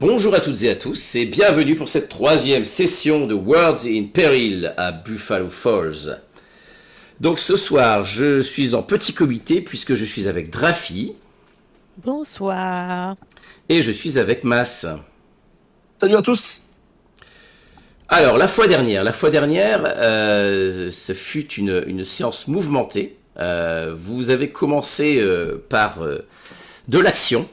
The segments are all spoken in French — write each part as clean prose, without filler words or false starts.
Bonjour à toutes et à tous et bienvenue pour cette troisième session de Worlds in Peril à Buffalo Falls. Donc ce soir, je suis en petit comité puisque je suis avec Drafi Bonsoir. et je suis avec Mas. Salut à tous. Alors ce fut une séance mouvementée. Vous avez commencé par de l'action,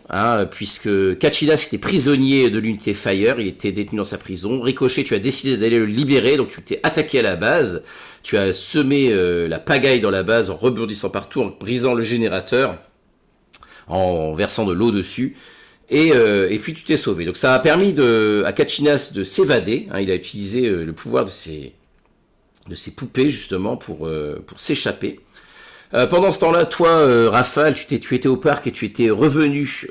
puisque Kachidas était prisonnier de l'unité Fire, il était détenu dans sa prison. Ricochet, tu as décidé d'aller le libérer, donc tu t'es attaqué à la base. Tu as semé la pagaille dans la base en rebondissant partout, en brisant le générateur, en versant de l'eau dessus. Et puis tu t'es sauvé. Donc ça a permis à Kachinas de s'évader. Il a utilisé le pouvoir de ses poupées justement pour s'échapper. Pendant ce temps-là, toi, Rafale, tu étais au parc et tu étais revenu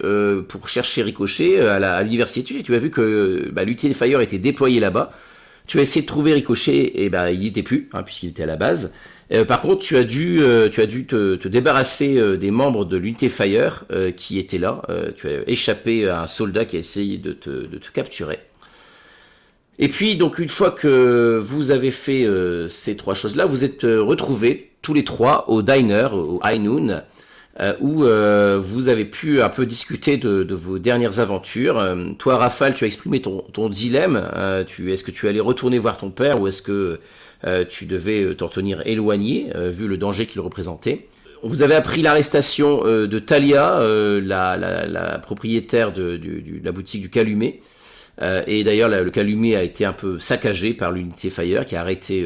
pour chercher Ricochet à l'université. Tu as vu que l'unité Fire était déployée là-bas. Tu as essayé de trouver Ricochet et il n'y était plus, puisqu'il était à la base. Par contre, tu as dû te débarrasser des membres de l'unité Fire qui étaient là. Tu as échappé à un soldat qui a essayé de te capturer. Et puis, donc, une fois que vous avez fait ces trois choses-là, vous êtes retrouvés tous les trois au diner, au High Noon, où vous avez pu un peu discuter de vos dernières aventures. Toi, Rafale, tu as exprimé ton dilemme. Est-ce que tu allais retourner voir ton père ou est-ce que tu devais t'en tenir éloigné, vu le danger qu'il représentait? Vous avez appris l'arrestation de Talia, la propriétaire de la boutique du Calumet. Et d'ailleurs, le Calumet a été un peu saccagé par l'unité Fire qui a arrêté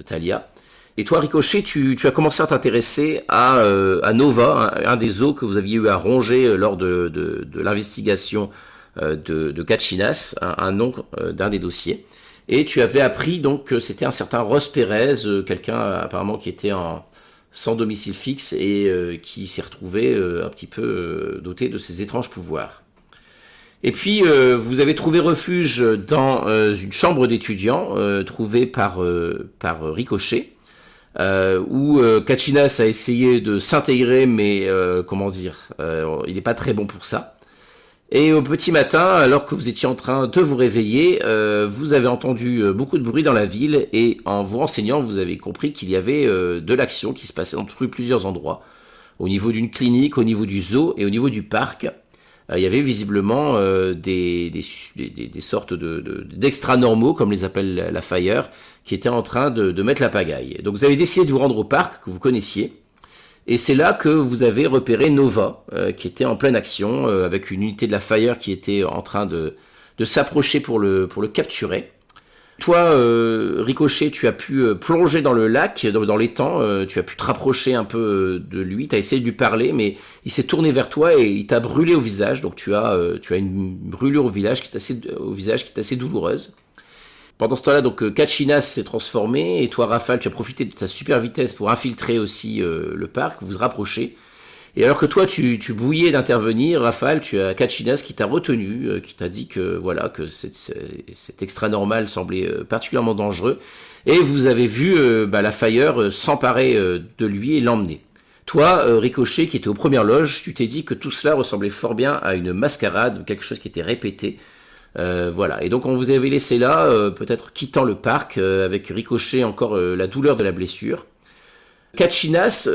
Talia. Et toi, Ricochet, tu as commencé à t'intéresser à Nova, un des os que vous aviez eu à ronger lors de l'investigation de Kachinas, un nom d'un des dossiers. Et tu avais appris donc que c'était un certain Ross Perez, quelqu'un apparemment qui était sans domicile fixe et qui s'est retrouvé un petit peu doté de ses étranges pouvoirs. Et puis, vous avez trouvé refuge dans une chambre d'étudiants trouvée par Ricochet, où Kachinas a essayé de s'intégrer, mais il n'est pas très bon pour ça. Et au petit matin, alors que vous étiez en train de vous réveiller, vous avez entendu beaucoup de bruit dans la ville, et en vous renseignant, vous avez compris qu'il y avait de l'action qui se passait dans plusieurs endroits, au niveau d'une clinique, au niveau du zoo et au niveau du parc. Il y avait visiblement des sortes d'extra-normaux, comme les appelle la Fire, qui étaient en train de mettre la pagaille. Donc vous avez décidé de vous rendre au parc que vous connaissiez, et c'est là que vous avez repéré Nova, qui était en pleine action, avec une unité de la Fire qui était en train de s'approcher pour le capturer. Toi, Ricochet, tu as pu plonger dans le lac, dans l'étang, tu as pu te rapprocher un peu de lui, tu as essayé de lui parler, mais il s'est tourné vers toi et il t'a brûlé au visage, donc tu as une brûlure au visage qui est assez douloureuse. Pendant ce temps-là, donc Kachinas s'est transformé, et toi, Rafale, tu as profité de ta super vitesse pour infiltrer aussi le parc, vous vous rapprochez. Et alors que toi, tu bouillais d'intervenir, Rafale, tu as Kachinas qui t'a retenu, qui t'a dit que voilà que cet extra normal semblait particulièrement dangereux. Et vous avez vu la Fire s'emparer de lui et l'emmener. Toi, Ricochet, qui était aux premières loges, tu t'es dit que tout cela ressemblait fort bien à une mascarade, quelque chose qui était répété. Voilà. Et donc on vous avait laissé là, peut-être quittant le parc, avec Ricochet encore la douleur de la blessure. Kachinas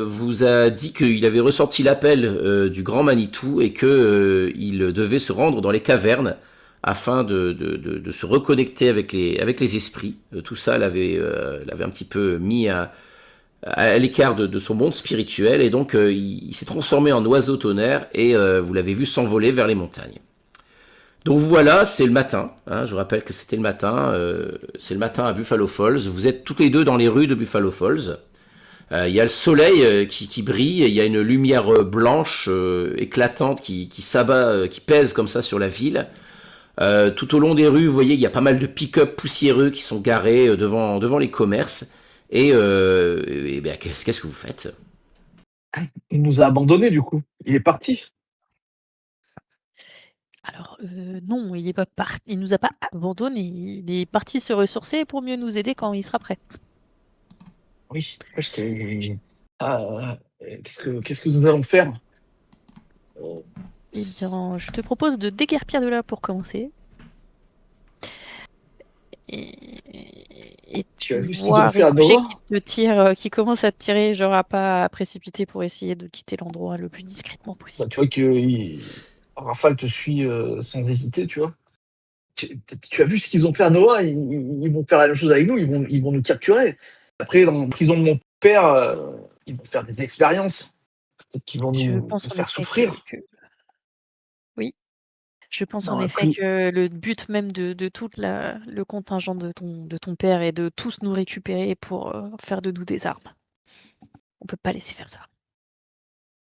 vous a dit qu'il avait ressenti l'appel du grand Manitou et qu'il devait se rendre dans les cavernes afin de se reconnecter avec les esprits. Tout ça l'avait un petit peu mis à l'écart de son monde spirituel, et donc il s'est transformé en oiseau tonnerre et vous l'avez vu s'envoler vers les montagnes. Donc voilà, c'est le matin, je vous rappelle que c'était le matin, c'est le matin à Buffalo Falls, vous êtes toutes les deux dans les rues de Buffalo Falls. Il y a le soleil qui brille, il y a une lumière blanche éclatante qui s'abat, qui pèse comme ça sur la ville. Tout au long des rues, vous voyez, il y a pas mal de pick-up poussiéreux qui sont garés devant les commerces. Et bien, qu'est-ce que vous faites? Il nous a abandonnés du coup. Il est parti. Alors, non, il est pas parti. Il nous a pas abandonnés. Il est parti se ressourcer pour mieux nous aider quand il sera prêt. Oui. Qu'est-ce que nous allons faire? Eh bien, je te propose de déguerpir de là pour commencer. Et Tu as tu vu ce qu'ils ont vois fait à Ricochet Nova? qui te tire, qui commence à te tirer, genre à pas précipiter pour essayer de quitter l'endroit le plus discrètement Bah, possible. tu vois que Rafale te suit sans hésiter, tu vois. Tu as vu ce qu'ils ont fait à Noah, ils vont faire la même chose avec nous, ils vont nous capturer. Après, dans la prison de mon père, ils vont faire des expériences. Peut-être qu'ils vont Je nous pense en faire effet souffrir. oui, je pense en Dans la effet pri- que le but même de tout le contingent de ton père est de tous nous récupérer pour faire de nous des armes. On peut pas laisser faire ça.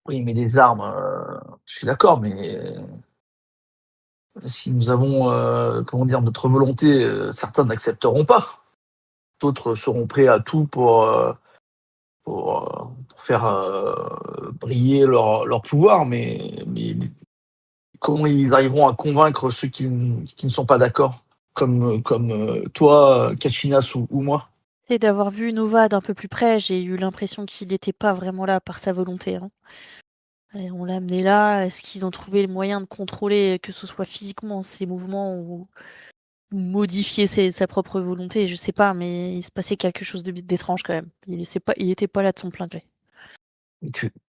Oui, mais les armes, je suis d'accord, mais si nous avons, comment dire, notre volonté, certains n'accepteront pas. D'autres seront prêts à tout pour faire briller leur pouvoir, mais comment ils arriveront à convaincre ceux qui ne sont pas d'accord, comme toi, Kachinas ou moi? C'est d'avoir vu Nova d'un peu plus près, j'ai eu l'impression qu'il n'était pas vraiment là par sa volonté, hein. Et on l'a amené là. Est-ce qu'ils ont trouvé le moyen de contrôler, que ce soit physiquement, ses mouvements ou modifier sa propre volonté? Je sais pas, mais il se passait quelque chose d'étrange quand même. Il était pas là de son plein gré. Mais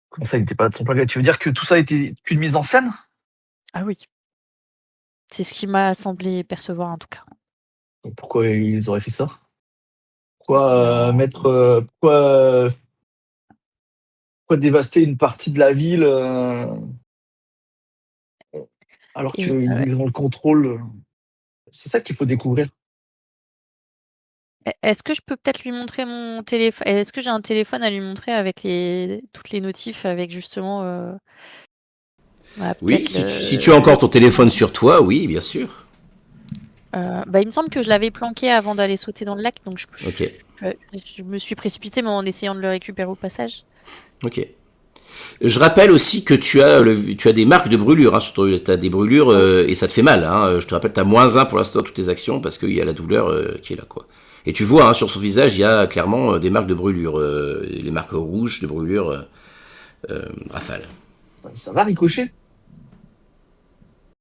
comment ça, il n'était pas là de son plein gré? Tu veux dire que tout ça était qu'une mise en scène? Ah oui, c'est ce qui m'a semblé percevoir en tout cas. Pourquoi ils auraient fait ça? Eh Pourquoi bien, pourquoi dévaster une partie de la ville alors et ouais. qu'ils ont le contrôle? C'est ça qu'il faut découvrir. Est-ce que je peux peut-être lui montrer mon téléphone? Est-ce que j'ai un téléphone à lui montrer avec toutes les notifs avec justement bah, Oui, peut-être si tu as encore ton téléphone sur toi, oui, bien sûr. bah, il me semble que je l'avais planqué avant d'aller sauter dans le lac, donc Ok, je me suis précipitée mais en essayant de le récupérer au passage. ok. Je rappelle aussi que tu as des marques de brûlure, hein, tu as des brûlures Ah oui. et ça te fait mal. Hein. Je te rappelle, tu as -1 pour l'instant dans toutes tes actions parce qu'il y a la douleur qui est là. Quoi. Et tu vois, hein, sur son visage, il y a clairement des marques de brûlure, les marques rouges de brûlure rafale. Ça va, Ricochet?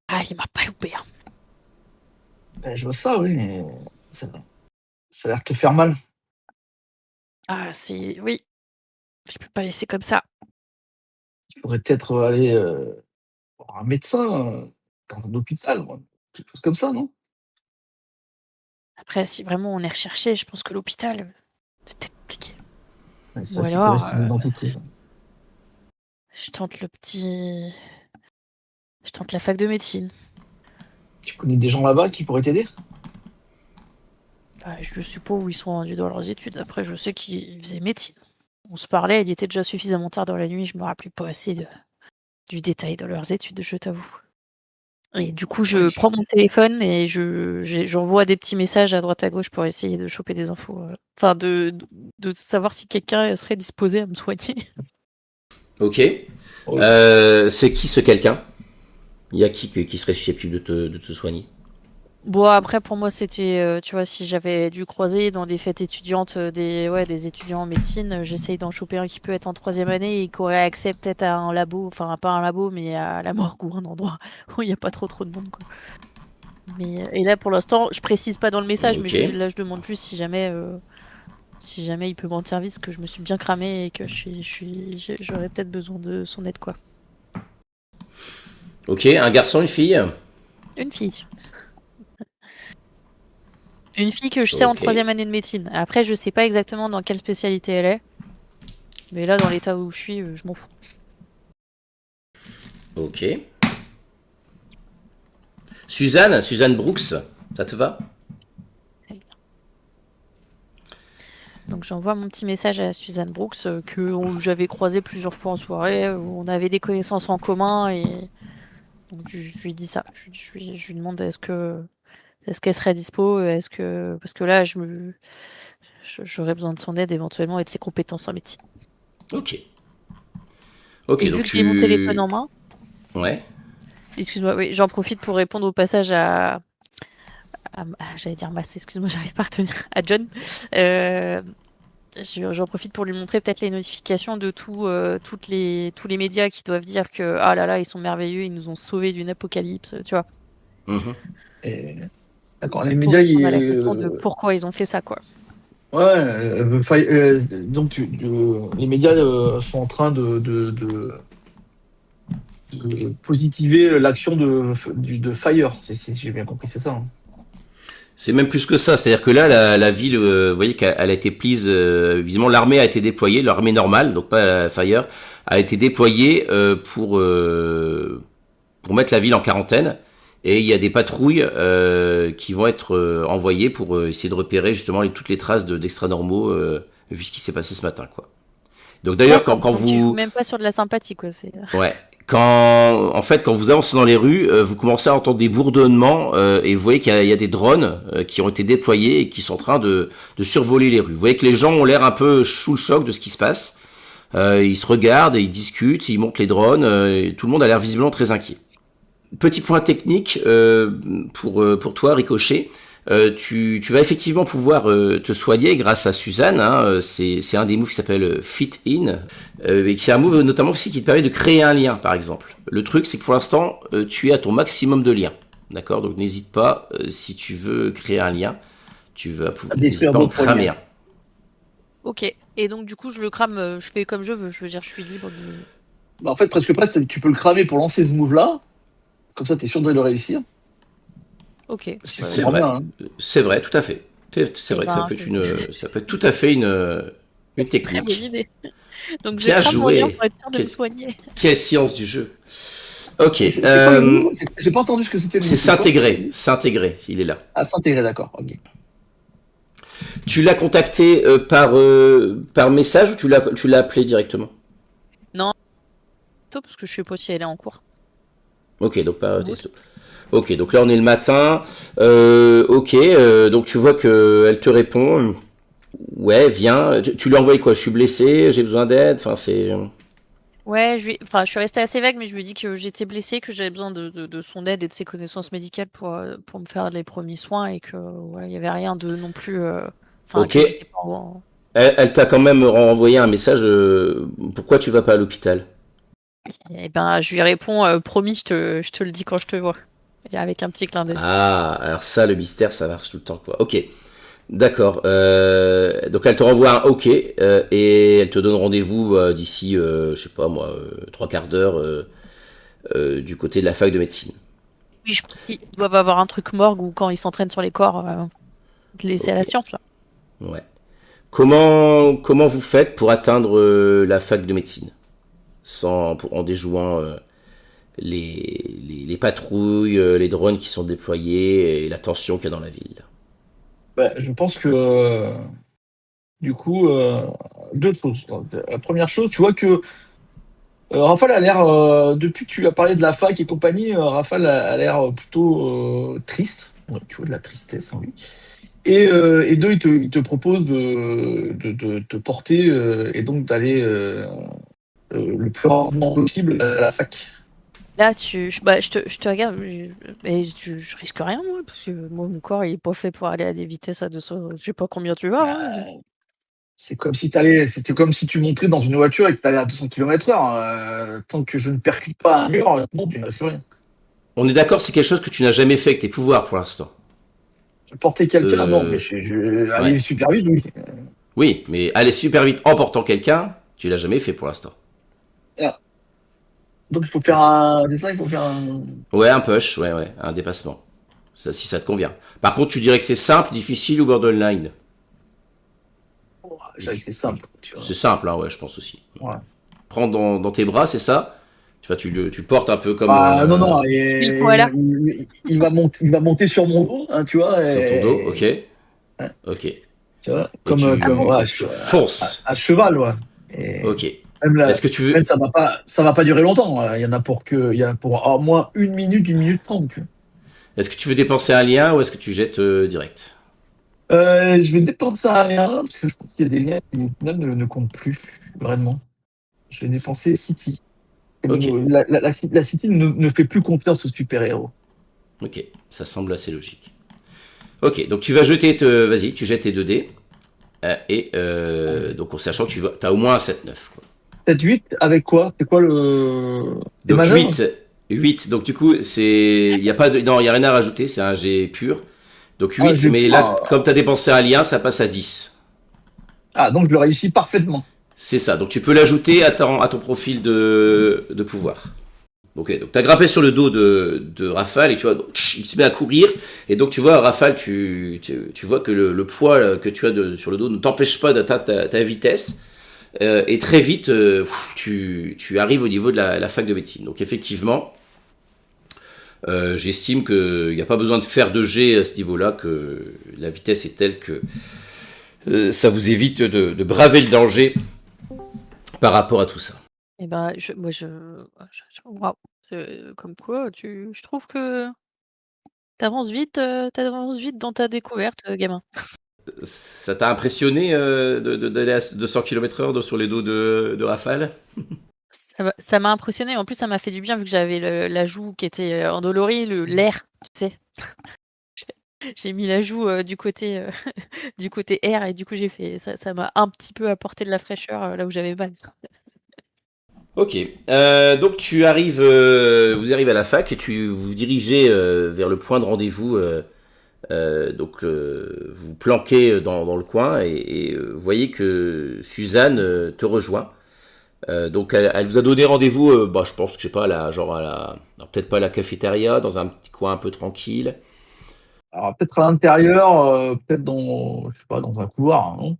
Ah, il m'a pas loupé, hein. Ben, je vois ça, oui, mais ça, ça a l'air de te faire mal. Ah, oui, je peux pas laisser comme ça. Tu pourrais peut-être aller voir un médecin dans un hôpital, moi. Quelque chose comme ça, non? Après, si vraiment on est recherché, je pense que l'hôpital, c'est peut-être compliqué. Ouais, Ou ça, qu'il te alors, reste une identité. je tente le petit. Je tente la fac de médecine. Tu connais des gens là-bas qui pourraient t'aider? Bah, je sais pas où ils sont rendus dans leurs études. Après, je sais qu'ils faisaient médecine. On se parlait, il était déjà suffisamment tard dans la nuit, je me rappelais pas assez du détail dans leurs études, je t'avoue. Et du coup, je Oui. prends mon téléphone et j'envoie des petits messages à droite à gauche pour essayer de choper des infos. Enfin, de savoir si quelqu'un serait disposé à me soigner. Ok. Oui. C'est qui ce quelqu'un? Il y a qui serait susceptible de te soigner? Bon, après, pour moi, c'était, tu vois, si j'avais dû croiser dans des fêtes étudiantes des étudiants en médecine, j'essaye d'en choper un qui peut être en troisième année et qui aurait accès peut-être à un labo, enfin, pas un labo, mais à la morgue ou un endroit où il n'y a pas trop de monde, quoi. Mais, et là, pour l'instant, je précise pas dans le message, mais Ok. là, je demande juste si jamais il peut me rendre service, que je me suis bien cramée et que j'aurais peut-être besoin de son aide, quoi. Ok, un garçon, une fille? Une fille. Une fille que je sais en Ok. troisième année de médecine. Après, je sais pas exactement dans quelle spécialité elle est. Mais là, dans l'état où je suis, je m'en fous. Ok. Suzanne Brooks, ça te va? Donc j'envoie mon petit message à Suzanne Brooks, que j'avais croisé plusieurs fois en soirée, où on avait des connaissances en commun, et donc je lui dis ça. Je lui demande est-ce qu'elle serait dispo, parce que là, j'aurais besoin de son aide éventuellement et de ses compétences en médecine. Ok. Ok, Et donc vu que j'ai mon téléphone tu... en main, Ouais. excuse-moi, oui, j'en profite pour répondre au passage j'allais dire Mass, excuse-moi, j'arrive pas à retenir, à John. Euh, J'en profite pour lui montrer peut-être les notifications de tous les médias qui doivent dire que ah là là, ils sont merveilleux, ils nous ont sauvés d'une apocalypse, tu vois. Mhm. Et... D'accord, les Pour médias, répondre à la question de pourquoi ils ont fait ça, quoi. ouais, donc les médias sont en train de positiver l'action de Fire, si j'ai bien compris, c'est ça. Hein. C'est même plus que ça, c'est-à-dire que là, la ville, vous voyez qu'elle a été prise, visiblement l'armée a été déployée, l'armée normale, donc pas la Fire, a été déployée pour mettre la ville en quarantaine. Et il y a des patrouilles qui vont être envoyées pour essayer de repérer justement toutes les traces d'extra-normaux, vu ce qui s'est passé ce matin, quoi. Donc d'ailleurs, quand Donc ils jouent vous... même pas sur de la sympathie, quoi. C'est Ouais. En fait, quand vous avancez dans les rues, vous commencez à entendre des bourdonnements et vous voyez qu'il y a des drones qui ont été déployés et qui sont en train de survoler les rues. Vous voyez que les gens ont l'air un peu sous le choc de ce qui se passe. Ils se regardent, ils discutent, ils montent les drones. Et tout le monde a l'air visiblement très inquiet. Petit point technique pour toi, Ricochet. Tu vas effectivement pouvoir te soigner grâce à Suzanne. Hein, c'est un des moves qui s'appelle Fit In. Et c'est un move notamment aussi qui te permet de créer un lien, par exemple. Le truc, c'est que pour l'instant, tu es à ton maximum de liens. D'accord. Donc n'hésite pas, si tu veux créer un lien, n'hésite pas à en cramer un. ok. Et donc du coup, je le crame, je fais comme je veux. Je veux dire, je suis libre de. Bah, en fait, presque, tu peux le cramer pour lancer ce move-là, comme ça, t'es sûr de le réussir. Ok. C'est Vraiment vrai. bien, hein. C'est vrai, tout à fait. C'est vrai que ça peut être tout à fait une Très bonne technique. idée. Donc je Bien crame mon lien joué. pour être sûr de me Quelle, soigner. quelle science du jeu. Ok. C'est quoi le move? J'ai pas entendu ce que c'était le C'est move. s'intégrer. S'intégrer, il est là. Ah, s'intégrer, d'accord. Ok. Tu l'as contacté par message ou tu l'as appelé directement? Non, parce que je sais pas si elle est en cours. Ok, donc pas Oui. texto. Ok, donc là on est le matin. Ok, donc tu vois qu'elle te répond. Ouais, viens. Tu lui as envoyé quoi? Je suis blessé, j'ai besoin d'aide. Enfin, c'est. Ouais, enfin, je suis restée assez vague, mais je lui ai dit que j'étais blessée, que j'avais besoin de son aide et de ses connaissances médicales pour me faire les premiers soins et que voilà, il y avait rien de non plus. Enfin, Ok. que j'étais pas en. Elle t'a quand même renvoyé un message. Pourquoi tu vas pas à l'hôpital? Et ben, je lui réponds, promis, je te le dis quand je te vois. Et avec un petit clin d'œil. Ah, alors ça, le mystère, ça marche tout le temps, quoi. Ok. D'accord. Donc elle te renvoie un OK et elle te donne rendez-vous d'ici, je sais pas moi, 3/4 d'heure du côté de la fac de médecine. Oui, je pense qu'ils doivent avoir un truc morgue ou quand ils s'entraînent sur les corps, c'est la Ok. science là. Ouais. Comment vous faites pour atteindre la fac de médecine en déjouant les patrouilles, les drones qui sont déployés et la tension qu'il y a dans la ville? Bah, je pense que du coup, deux choses. Donc, la première chose, tu vois que Raphaël a l'air, depuis que tu lui as parlé de la fac et compagnie, Raphaël a l'air plutôt triste. Ouais, tu vois de la tristesse en lui. Et deux, il te propose de te porter et donc d'aller le plus rarement possible à la fac. Là, bah, je te regarde, mais je risque rien, moi, parce que moi, mon corps, il est pas fait pour aller à des vitesses à 200, je sais pas combien tu vas. Hein. C'était comme si tu montrais dans une voiture et que tu allais à 200 km/h. Tant que je ne percute pas un mur, non, tu ne risques rien. On est d'accord, c'est quelque chose que tu n'as jamais fait avec tes pouvoirs pour l'instant. Porter quelqu'un, non, mais Euh, aller ouais. super vite, oui. Oui, mais aller super vite en portant quelqu'un, tu l'as jamais fait pour l'instant. Ah. Donc il faut faire Ok. un. C'est ça, il faut faire un. Ouais, un push, ouais, un dépassement. Ça, si ça te convient. Par contre, tu dirais que c'est simple, difficile ou borderline? Oh, c'est simple, tu vois. C'est simple, hein, ouais, je pense aussi. Ouais. Prends dans tes bras, c'est ça? Tu le portes un peu comme Ah, non, non, Je suis le koala. il va monter sur mon dos, hein, tu vois, sur ton dos, ok, hein, ok. tu vois, Et comme ouais, tu fonces. à cheval, ouais. Et Ok. même là, Est-ce que tu même veux... ça va pas durer longtemps. Il y en a il y a pour au moins une minute 30, tu vois. Est-ce que tu veux dépenser un lien ou est-ce que tu jettes direct? Je vais dépenser un lien parce que je pense qu'il y a des liens qui au final, ne comptent plus vraiment. Je vais dépenser City. Ok, La City ne fait plus confiance aux super-héros. ok, ça semble assez logique. Ok, donc tu vas vas-y, tu jettes tes 2 dés. Donc en sachant que tu as au moins un 7-9. Quoi. 7-8 avec quoi? C'est quoi le. Des Donc manœuvres? 8. Donc du coup, il n'y a, pas de... non, y a rien à rajouter, c'est un jet pur. Donc Ah, 8, mais là, ah, comme tu as dépensé un lien, ça passe à 10. ah, donc je le réussis parfaitement. C'est ça, donc tu peux l'ajouter à ton profil de pouvoir. Ok, donc tu as grimpé sur le dos de Rafale et tu vois, donc, il se met à courir. Et donc tu vois, Rafale, tu vois que le poids que tu as sur le dos ne t'empêche pas d'atteindre ta vitesse. Et très vite, tu arrives au niveau de la fac de médecine. Donc effectivement, j'estime qu'il n'y a pas besoin de faire de jet à ce niveau-là, que la vitesse est telle que ça vous évite de braver le danger par rapport à tout ça. Et ben, waouh. Comme quoi, je trouve que t'avances vite dans ta découverte, gamin. Ça t'a impressionné d'aller à 200 km/h sur les dos de Rafale? Ça m'a impressionné. En plus, ça m'a fait du bien vu que j'avais la joue qui était endolorie, l'air, tu sais. J'ai mis la joue du côté du côté air et du coup ça m'a un petit peu apporté de la fraîcheur là où j'avais mal. Ok, donc vous arrivez à la fac et vous vous dirigez vers le point de rendez-vous. Donc vous planquez dans le coin et vous voyez que Suzanne te rejoint. Donc elle vous a donné rendez-vous, je pense que je sais pas, non, peut-être pas à la cafétéria, dans un petit coin un peu tranquille. Alors peut-être à l'intérieur, peut-être dans, je sais pas, dans un couloir, non?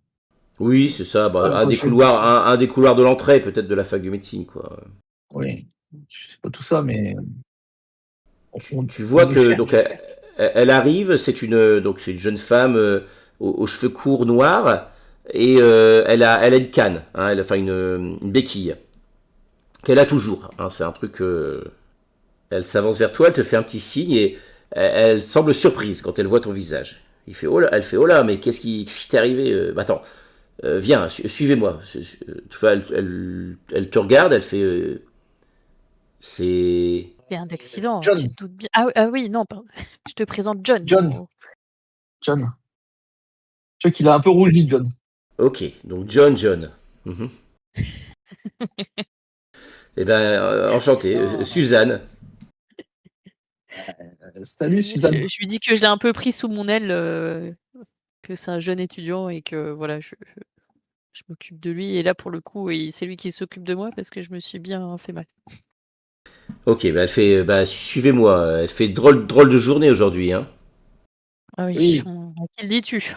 Oui, c'est Je ça, sais pas, un moi, des couloirs, un des couloirs de l'entrée peut-être de la fac de médecine, quoi. oui, je sais pas tout ça, mais Tu on vois me que donc cherche. elle arrive, c'est une jeune femme aux cheveux courts noirs et elle a une canne, hein, enfin une béquille qu'elle a toujours. Hein, c'est un truc. Elle s'avance vers toi, elle te fait un petit signe et elle semble surprise quand elle voit ton visage. Elle fait oh là, mais qu'est-ce qui t'est arrivé? Attends, viens, suivez-moi. Tu vois, elle te regarde, elle fait c'est C'est un accident, John, tu te doutes bien. Ah oui, non, pardon. Je te présente John. John, John. Tu vois qu'il a un peu rougi, John. ok, donc John. Mhm. Eh ben, enchanté, Suzanne. Salut, Suzanne. Je lui dis que je l'ai un peu pris sous mon aile, que c'est un jeune étudiant et que voilà, je m'occupe de lui. Et là, pour le coup, c'est lui qui s'occupe de moi parce que je me suis bien fait mal. Ok, elle fait, suivez-moi. Elle fait drôle de journée aujourd'hui, hein. Ah oui, Oui, à qui le dis-tu?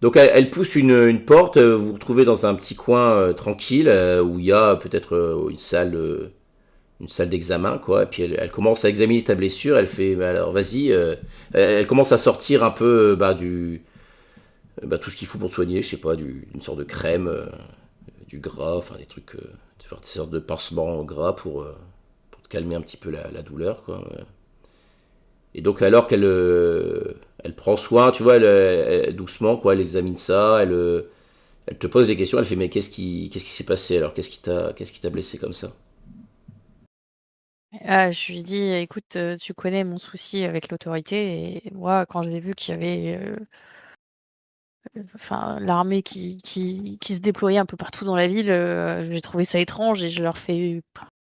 Donc elle pousse une porte, vous vous retrouvez dans un petit coin tranquille où il y a peut-être une salle d'examen, quoi. Et puis elle commence à examiner ta blessure. Elle fait, alors vas-y. Elle commence à sortir un peu tout ce qu'il faut pour te soigner. Je sais pas, une sorte de crème, du gras, enfin des trucs, des sortes de pansements gras pour te calmer un petit peu la douleur, quoi. Et donc alors elle prend soin, tu vois, doucement, quoi, elle examine ça, elle te pose des questions, elle fait mais qu'est-ce qui s'est passé alors, qu'est-ce qui t'a blessé comme ça? Ah, je lui dis, écoute, tu connais mon souci avec l'autorité et moi, quand j'ai vu qu'il y avait l'armée qui se déployait un peu partout dans la ville, j'ai trouvé ça étrange et je leur fais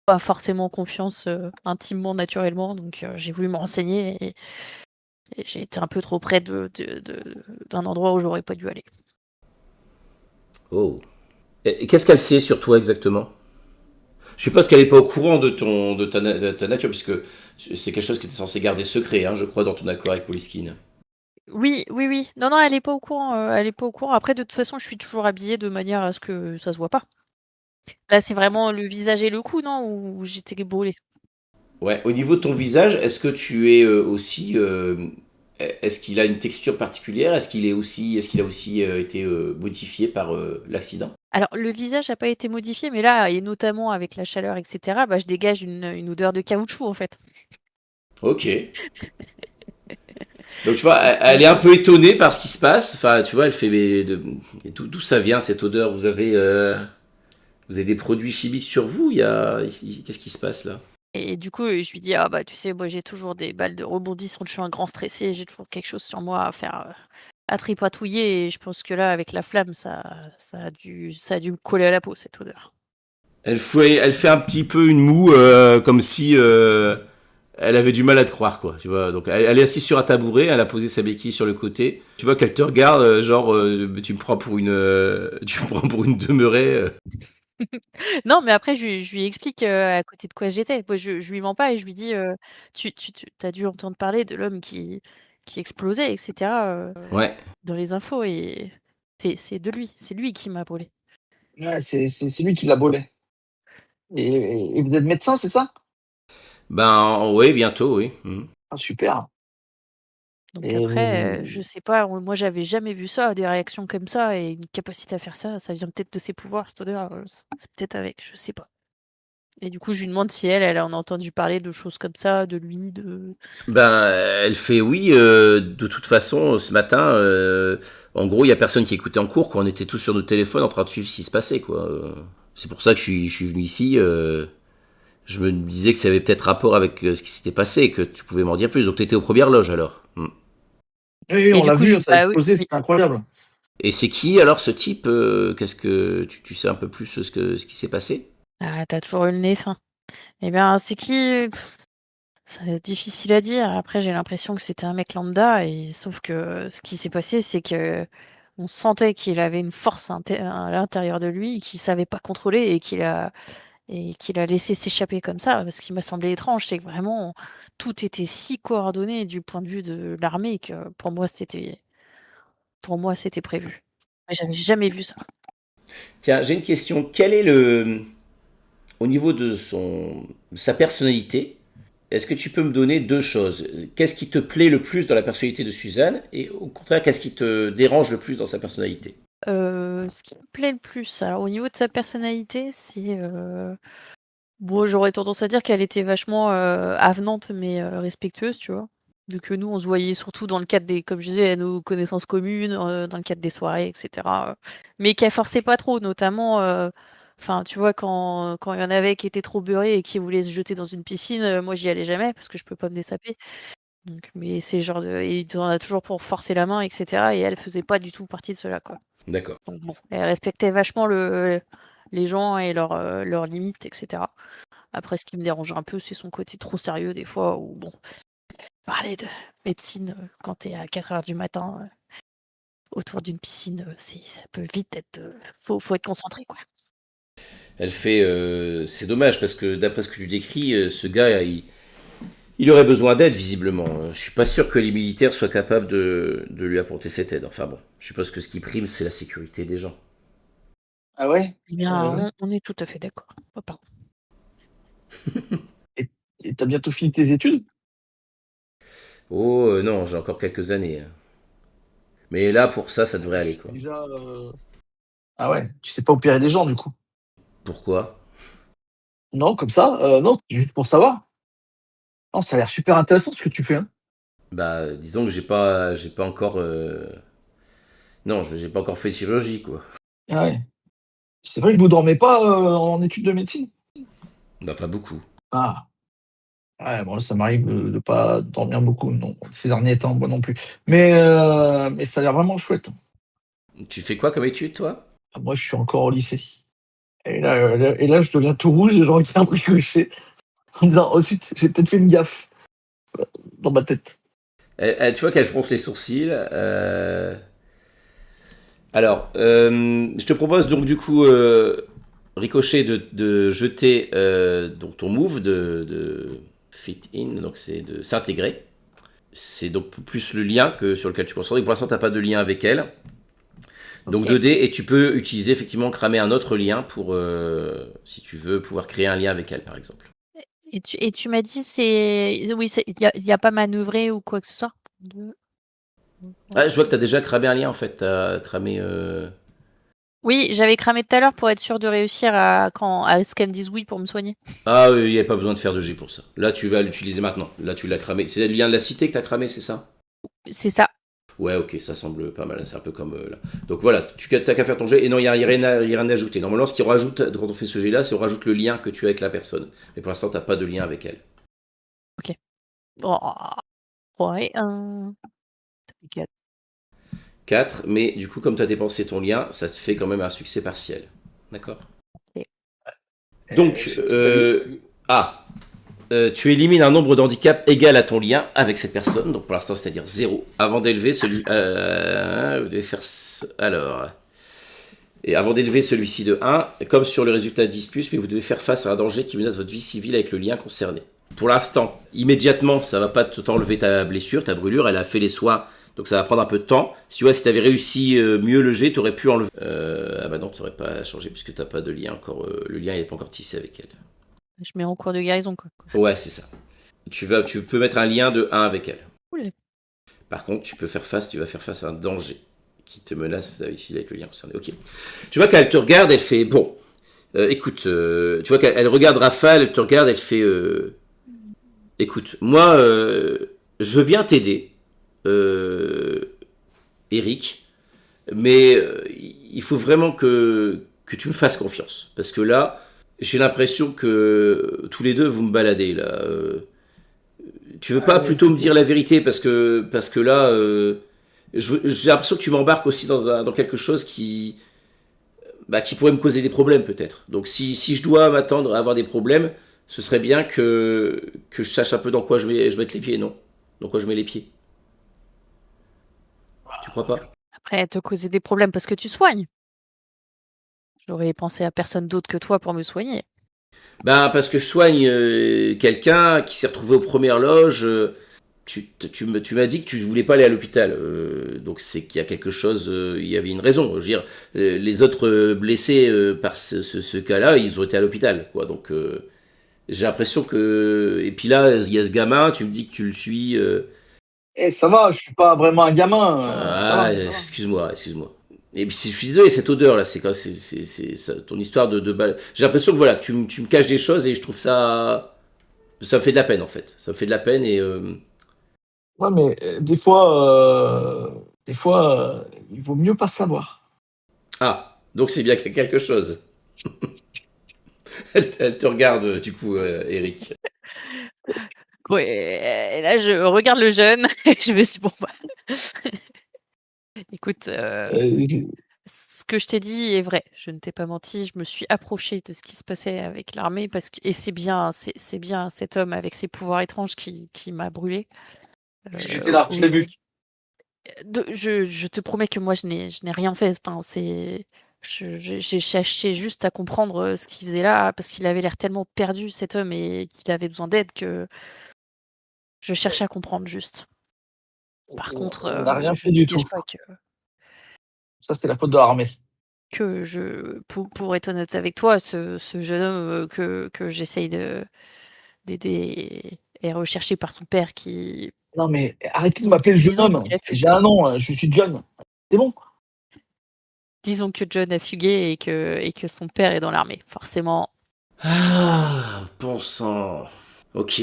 pas forcément confiance intimement, naturellement. Donc j'ai voulu me renseigner et j'ai été un peu trop près d'un endroit où j'aurais pas dû aller. Oh. Et qu'est-ce qu'elle sait sur toi exactement? Je suppose qu'elle n'est pas au courant de ta nature, puisque c'est quelque chose que tu es censé garder secret, hein, je crois, dans ton accord avec Poliskin. Oui, oui, oui. Non, non, elle est pas au courant. Elle est pas au courant. Après, de toute façon, je suis toujours habillée de manière à ce que ça se voit pas. Là, c'est vraiment le visage et le cou, non? Où j'étais brûlée. Ouais, au niveau de ton visage, est-ce que tu es aussi. Est-ce qu'il a une texture particulière? Est-ce qu'il a aussi été modifié par l'accident? Alors, le visage n'a pas été modifié, mais là, et notamment avec la chaleur, etc., je dégage une odeur de caoutchouc, en fait. Ok. Donc tu vois, Donc, elle est un peu étonnée par ce qui se passe. Enfin, tu vois, elle fait mais d'où ça vient cette odeur? Vous avez des produits chimiques sur vous? Qu'est-ce qui se passe là? et du coup, je lui dis, tu sais, moi, j'ai toujours des balles de rebondissement, je suis un grand stressé, j'ai toujours quelque chose sur moi à faire. à tripatouiller et je pense que là, avec la flamme, ça a dû me coller à la peau, cette odeur. Elle fait un petit peu une moue, comme si elle avait du mal à te croire, quoi. Tu vois, donc elle est assise sur un tabouret, elle a posé sa béquille sur le côté. Tu vois qu'elle te regarde, genre, tu me prends pour tu me prends pour une demeurée. Non, mais après, je lui explique à côté de quoi j'étais. Moi, je lui mens pas et je lui dis tu as dû entendre parler de l'homme qui explosait, etc. Ouais. dans les infos et c'est de lui. C'est lui qui m'a brûlé. Ouais, c'est lui qui l'a volé. Et vous êtes médecin, c'est ça? Ben, oui, bientôt, oui. Mhm. Ah, super. Donc Et après, je sais pas, moi j'avais jamais vu ça, des réactions comme ça et une capacité à faire ça, ça vient peut-être de ses pouvoirs, cette odeur, c'est peut-être avec, je sais pas. Et du coup, je lui demande si elle en a entendu parler de choses comme ça, de lui, de... Ben, elle fait oui. De toute façon, ce matin, en gros, il y a personne qui écoutait en cours, quoi. On était tous sur nos téléphones en train de suivre ce qui se passait, quoi. C'est pour ça que je suis venu ici. Je me disais que ça avait peut-être rapport avec ce qui s'était passé et que tu pouvais m'en dire plus. Donc, tu étais aux premières loges, alors. oui, Et on du l'a coup, vu, ça a bah oui, explosé, c'était incroyable. Et c'est qui, alors, ce type? Qu'est-ce que tu sais un peu plus ce qui s'est passé? ah, t'as toujours eu le nez fin. Eh bien, c'est qui? C'est difficile à dire. Après, j'ai l'impression que c'était un mec lambda, et sauf que ce qui s'est passé, c'est que on sentait qu'il avait une force à l'intérieur de lui qu'il savait pas contrôler et qu'il a laissé s'échapper comme ça. Ce qui m'a semblé étrange, c'est que vraiment tout était si coordonné du point de vue de l'armée que pour moi c'était prévu. Mais j'avais jamais vu ça. Tiens, j'ai une question. Quel est au niveau de sa personnalité, est-ce que tu peux me donner deux choses? Qu'est-ce qui te plaît le plus dans la personnalité de Suzanne et au contraire, qu'est-ce qui te dérange le plus dans sa personnalité? Ce qui me plaît le plus, alors au niveau de sa personnalité, c'est bon, j'aurais tendance à dire qu'elle était vachement avenante mais respectueuse, tu vois. Vu que nous, on se voyait surtout dans le cadre des, comme je disais, nos connaissances communes, dans le cadre des soirées, etc. Mais qu'elle forçait pas trop, notamment, enfin, tu vois, quand il y en avait qui étaient trop beurrés et qui voulaient se jeter dans une piscine, moi, j'y allais jamais parce que je peux pas me dessaper. Donc, mais c'est genre de, et il en a toujours pour forcer la main, etc. Et elle faisait pas du tout partie de cela, quoi. D'accord. Donc bon, elle respectait vachement les gens et leurs limites, etc. Après, ce qui me dérange un peu, c'est son côté trop sérieux des fois, où bon, parler de médecine quand t'es à 4 heures du matin autour d'une piscine, ça peut vite être... faut être concentré, quoi. Elle fait. C'est dommage parce que d'après ce que tu décris, ce gars, il aurait besoin d'aide visiblement. Je suis pas sûr que les militaires soient capables de lui apporter cette aide. Enfin bon, je suppose que ce qui prime, c'est la sécurité des gens. Ah ouais? Eh bien, Ouais. on est tout à fait d'accord. Oh, pardon. Et et tu bientôt fini tes études? Oh non, j'ai encore quelques années. Mais là, pour ça, ça devrait Tu aller sais quoi. déjà, ah ouais, tu sais pas opérer des gens, du coup? Pourquoi? Non, comme ça? Non, c'est juste pour savoir. Non, ça a l'air super intéressant ce que tu fais, hein. Bah, disons que j'ai pas encore. Non, j'ai pas encore fait de chirurgie quoi. Ah ouais. C'est vrai que vous dormez pas, en études de médecine? Bah, pas beaucoup. Ah. Ouais, bon, ça m'arrive de pas dormir beaucoup, non, ces derniers temps, moi non plus. Mais ça a l'air vraiment chouette. Tu fais quoi comme étude, toi? Ah, moi, je suis encore au lycée. Et là, je deviens tout rouge et je regarde ricochet en me disant: «Ensuite, j'ai peut-être fait une gaffe», dans ma tête. Tu vois qu'elle fronce les sourcils. Alors, je te propose donc du coup, Ricochet, de jeter donc ton move de fit in, donc c'est de s'intégrer. C'est donc plus le lien que sur lequel tu concentres. Et pour l'instant, tu n'as pas de lien avec elle. Donc Ok. 2D, et tu peux utiliser effectivement cramer un autre lien pour, si tu veux, pouvoir créer un lien avec elle, par exemple. Et tu m'as dit, c'est... Oui, il y a pas manœuvré ou quoi que ce soit? Ah, je vois que tu as déjà cramé un lien en fait. Tu as cramé. Oui, j'avais cramé tout à l'heure pour être sûr de réussir à ce qu'elle me dise oui pour me soigner. Ah, il n'y a pas besoin de faire de G pour ça. Là, tu vas l'utiliser maintenant. Là, tu l'as cramé. C'est le lien de la cité que tu as cramé, c'est ça? C'est ça. Ouais, ok, ça semble pas mal. C'est un peu comme là. Donc voilà, tu n'as qu'à faire ton jet. Et non, il n'y a rien à ajouter. Normalement, ce qu'on rajoute quand on fait ce jet-là, c'est on rajoute le lien que tu as avec la personne. Mais pour l'instant, tu n'as pas de lien avec elle. Oh, 3 et 1. 4. 4, mais du coup, comme tu as dépensé ton lien, ça te fait quand même un succès partiel. D'accord. Ok. Donc, T'as vu tu élimines un nombre d'handicaps égal à ton lien avec cette personne, donc pour l'instant, c'est-à-dire 0, avant d'élever celui. Vous devez faire. Alors. Et avant d'élever celui-ci de 1, comme sur le résultat 10, mais vous devez faire face à un danger qui menace votre vie civile avec le lien concerné. Pour l'instant, immédiatement, ça va pas t'enlever ta blessure, ta brûlure, elle a fait les soins, donc ça va prendre un peu de temps. Si tu vois, si tu avais réussi mieux le jet, tu aurais pu enlever. Ah bah non, tu n'aurais pas changé puisque tu n'as pas de lien encore. Le lien n'est pas encore tissé avec elle. Je mets en cours de guérison, quoi. Ouais, c'est ça. Tu peux mettre un lien de 1 avec elle. Cool. Par contre, tu vas faire face à un danger qui te menace ici avec le lien concerné. Ok. Tu vois qu'elle te regarde, elle fait bon. Écoute, tu vois qu'elle regarde Raphaël, elle te regarde, elle fait écoute, moi, je veux bien t'aider, Eric, mais il faut vraiment que tu me fasses confiance. Parce que là, j'ai l'impression que tous les deux, vous me baladez, là. Tu veux pas plutôt me dire la vérité parce que là, j'ai l'impression que tu m'embarques aussi dans quelque chose qui pourrait me causer des problèmes peut-être. Donc si je dois m'attendre à avoir des problèmes, ce serait bien que je sache un peu dans quoi je vais mettre les pieds, non? Dans quoi je mets les pieds. Tu crois pas? Après, te causer des problèmes parce que tu soignes. J'aurais pensé à personne d'autre que toi pour me soigner. Ben parce que je soigne quelqu'un qui s'est retrouvé aux premières loges. Tu m'as dit que tu ne voulais pas aller à l'hôpital. Donc c'est qu'il y a quelque chose, il y avait une raison. Je veux dire, les autres blessés par ce cas-là, ils ont été à l'hôpital. Quoi. Donc j'ai l'impression que... Et puis là, il y a ce gamin, tu me dis que tu le suis. Ça va, je suis pas vraiment un gamin. Ça va. Excuse-moi. Et puis je suis désolé, cette odeur là, c'est quoi, ton histoire de balle. J'ai l'impression que voilà, que tu me caches des choses et je trouve ça me fait de la peine en fait. Ça me fait de la peine et Ouais, mais des fois, il vaut mieux pas savoir. ah, donc c'est bien quelque chose. Elle te regarde du coup, Eric. Ouais, et là, je regarde le jeune et je me suis dit, bon, bah. Écoute, ce que je t'ai dit est vrai. Je ne t'ai pas menti. Je me suis approchée de ce qui se passait avec l'armée et c'est bien cet homme avec ses pouvoirs étranges qui m'a brûlé. J'étais là, je l'ai vu. Je te promets que moi, je n'ai rien fait. Enfin, j'ai cherché juste à comprendre ce qu'il faisait là parce qu'il avait l'air tellement perdu, cet homme, et qu'il avait besoin d'aide que je cherchais à comprendre juste. Par contre, On n'a rien je fait ne te du cache tout. pas Ça, c'était la faute de l'armée. pour être honnête avec toi, ce jeune homme que j'essaye d'aider est recherché par son père qui, Non, mais arrêtez de m'appeler le jeune disons homme. qu'il a J'ai fugué. un nom, je suis John. C'est bon. Disons que John a fugué et que son père est dans l'armée. Forcément, Ah, bon sang. Ok.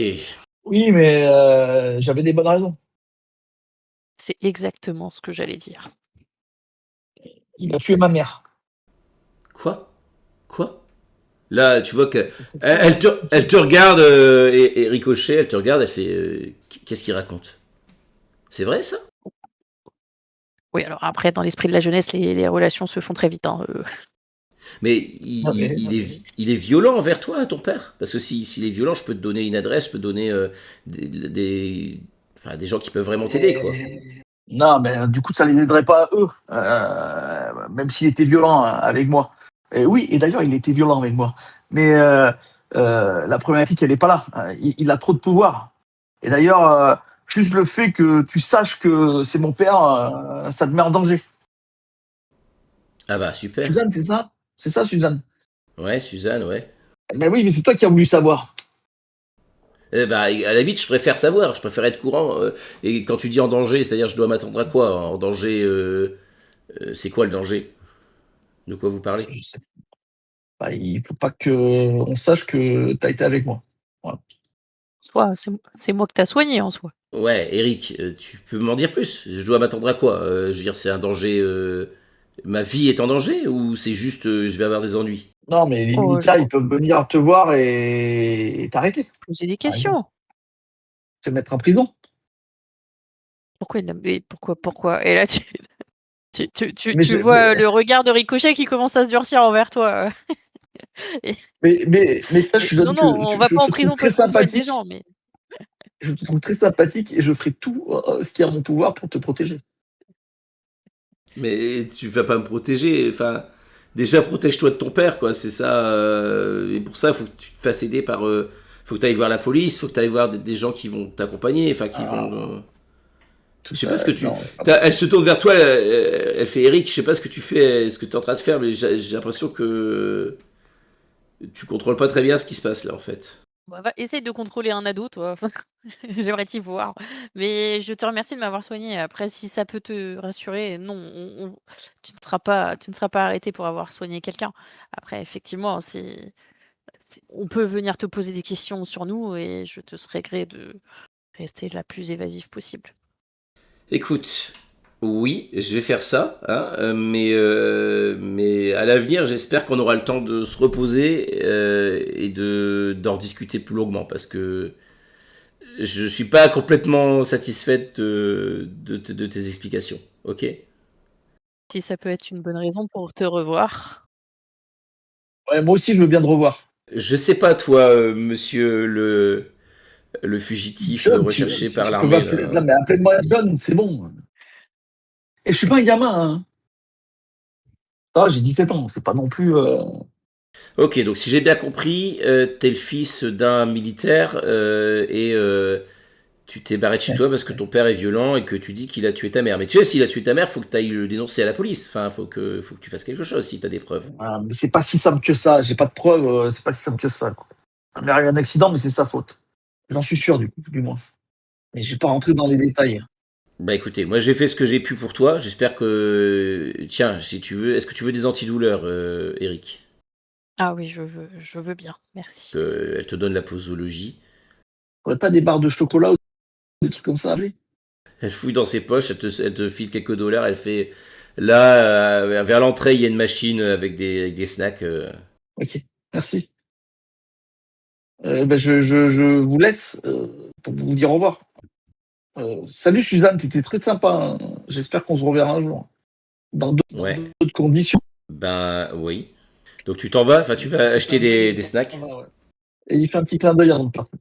Oui, mais j'avais des bonnes raisons. c'est exactement ce que j'allais dire. Il a tué ma mère. Quoi? Quoi? Là, tu vois que elle te regarde et Ricochet, elle te regarde, elle fait qu'est-ce qu'il raconte? C'est vrai ça? Oui, alors après, dans l'esprit de la jeunesse, les relations se font très vite, hein, Mais Non, mais- il est violent envers toi, ton père? Parce que s'il est violent, je peux te donner une adresse, je peux te donner enfin, des gens qui peuvent vraiment t'aider, quoi. Non, mais du coup, ça les aiderait pas eux, même s'il était violent avec moi. Et oui, et d'ailleurs, il était violent avec moi. Mais la problématique, elle n'est pas là. Il a trop de pouvoir. Et d'ailleurs, juste le fait que tu saches que c'est mon père, ça te met en danger. Ah bah super. Suzanne, c'est ça? C'est ça, Suzanne? Ouais, Suzanne, ouais. Ben oui, mais c'est toi qui as voulu savoir. Bah, à la limite, je préfère savoir, je préfère être courant. Et quand tu dis en danger, c'est-à-dire je dois m'attendre à quoi? En danger, c'est quoi le danger? De quoi vous parlez? Je sais pas, il faut pas que on sache que tu as été avec moi. Voilà. soit c'est moi que t'as soigné en soi. Ouais, Eric, tu peux m'en dire plus? Je dois m'attendre à quoi? Je veux dire, c'est un danger. Ma vie est en danger ou c'est juste je vais avoir des ennuis? Non, mais les Oh, je militaires, ils peuvent venir te voir et t'arrêter, posais des par exemple. questions. Te mettre en prison. Pourquoi il a mais pourquoi? Et là, tu Mais, Tu vois le regard de Ricochet qui commence à se durcir envers toi. mais sache, Non, Suzanne, non, que on va je pas en te trouve prison très parce qu'on soigne des sympathique. gens, mais Je te trouve très sympathique et je ferai tout ce qui est à mon pouvoir pour te protéger. Mais tu vas pas me protéger. Enfin, déjà, protège-toi de ton père, quoi. C'est ça. Et pour ça, faut que tu te fasses aider par. Faut que tu ailles voir la police, faut que tu ailles voir des gens qui vont t'accompagner, enfin, qui vont. Ah, tout Je sais pas ce ça, que tu. non, c'est pas Elle se tourne vers toi, elle fait Eric, je sais pas ce que tu fais, ce que tu es en train de faire, mais j'ai l'impression que tu contrôles pas très bien ce qui se passe là, en fait. essaye de contrôler un ado, toi. J'aimerais t'y voir. Mais je te remercie de m'avoir soigné. Après, si ça peut te rassurer, non, tu ne seras pas arrêté pour avoir soigné quelqu'un. Après, effectivement, on peut venir te poser des questions sur nous et je te serai gré de rester la plus évasive possible. Écoute, oui, je vais faire ça, hein, mais à l'avenir, j'espère qu'on aura le temps de se reposer et d'en discuter plus longuement, parce que je suis pas complètement satisfaite de tes explications, ok? Si ça peut être une bonne raison pour te revoir. Ouais, moi aussi, je veux bien te revoir. Je sais pas, toi, monsieur le fugitif John, recherché par tu peux l'armée, m'appeler. là. Non, mais appelle-moi John, c'est bon. Et je suis pas un gamin, hein. Ah, j'ai 17 ans, c'est pas non plus. Ok, donc si j'ai bien compris, t'es le fils d'un militaire et tu t'es barré de chez toi parce que ton père est violent et que tu dis qu'il a tué ta mère. Mais tu sais, s'il a tué ta mère, faut que tu ailles le dénoncer à la police. Enfin, faut que tu fasses quelque chose si t'as des preuves. Voilà, mais c'est pas si simple que ça. J'ai pas de preuves, c'est pas si simple que ça, quoi. Il m'est arrivé un accident, mais c'est sa faute. J'en suis sûr, du moins. Mais je vais pas rentrer dans les détails. Bah écoutez, moi j'ai fait ce que j'ai pu pour toi. J'espère que... Tiens, si tu veux, est-ce que tu veux des antidouleurs, Eric? Ah oui, je veux bien, merci. Elle te donne la posologie. Faudrait pas des barres de chocolat ou des trucs comme ça, allez. Elle fouille dans ses poches, elle te file quelques dollars, elle fait... Là, vers l'entrée, il y a une machine avec des snacks. Ok, merci. Ben, je vous laisse pour vous dire au revoir. Salut Suzanne, t'étais très sympa, hein. J'espère qu'on se reverra un jour. Dans Ouais, d'autres conditions. ben oui. Donc tu t'en vas, enfin tu vas acheter des snacks. Ouais. Et il fait un petit clin d'œil avant de partir.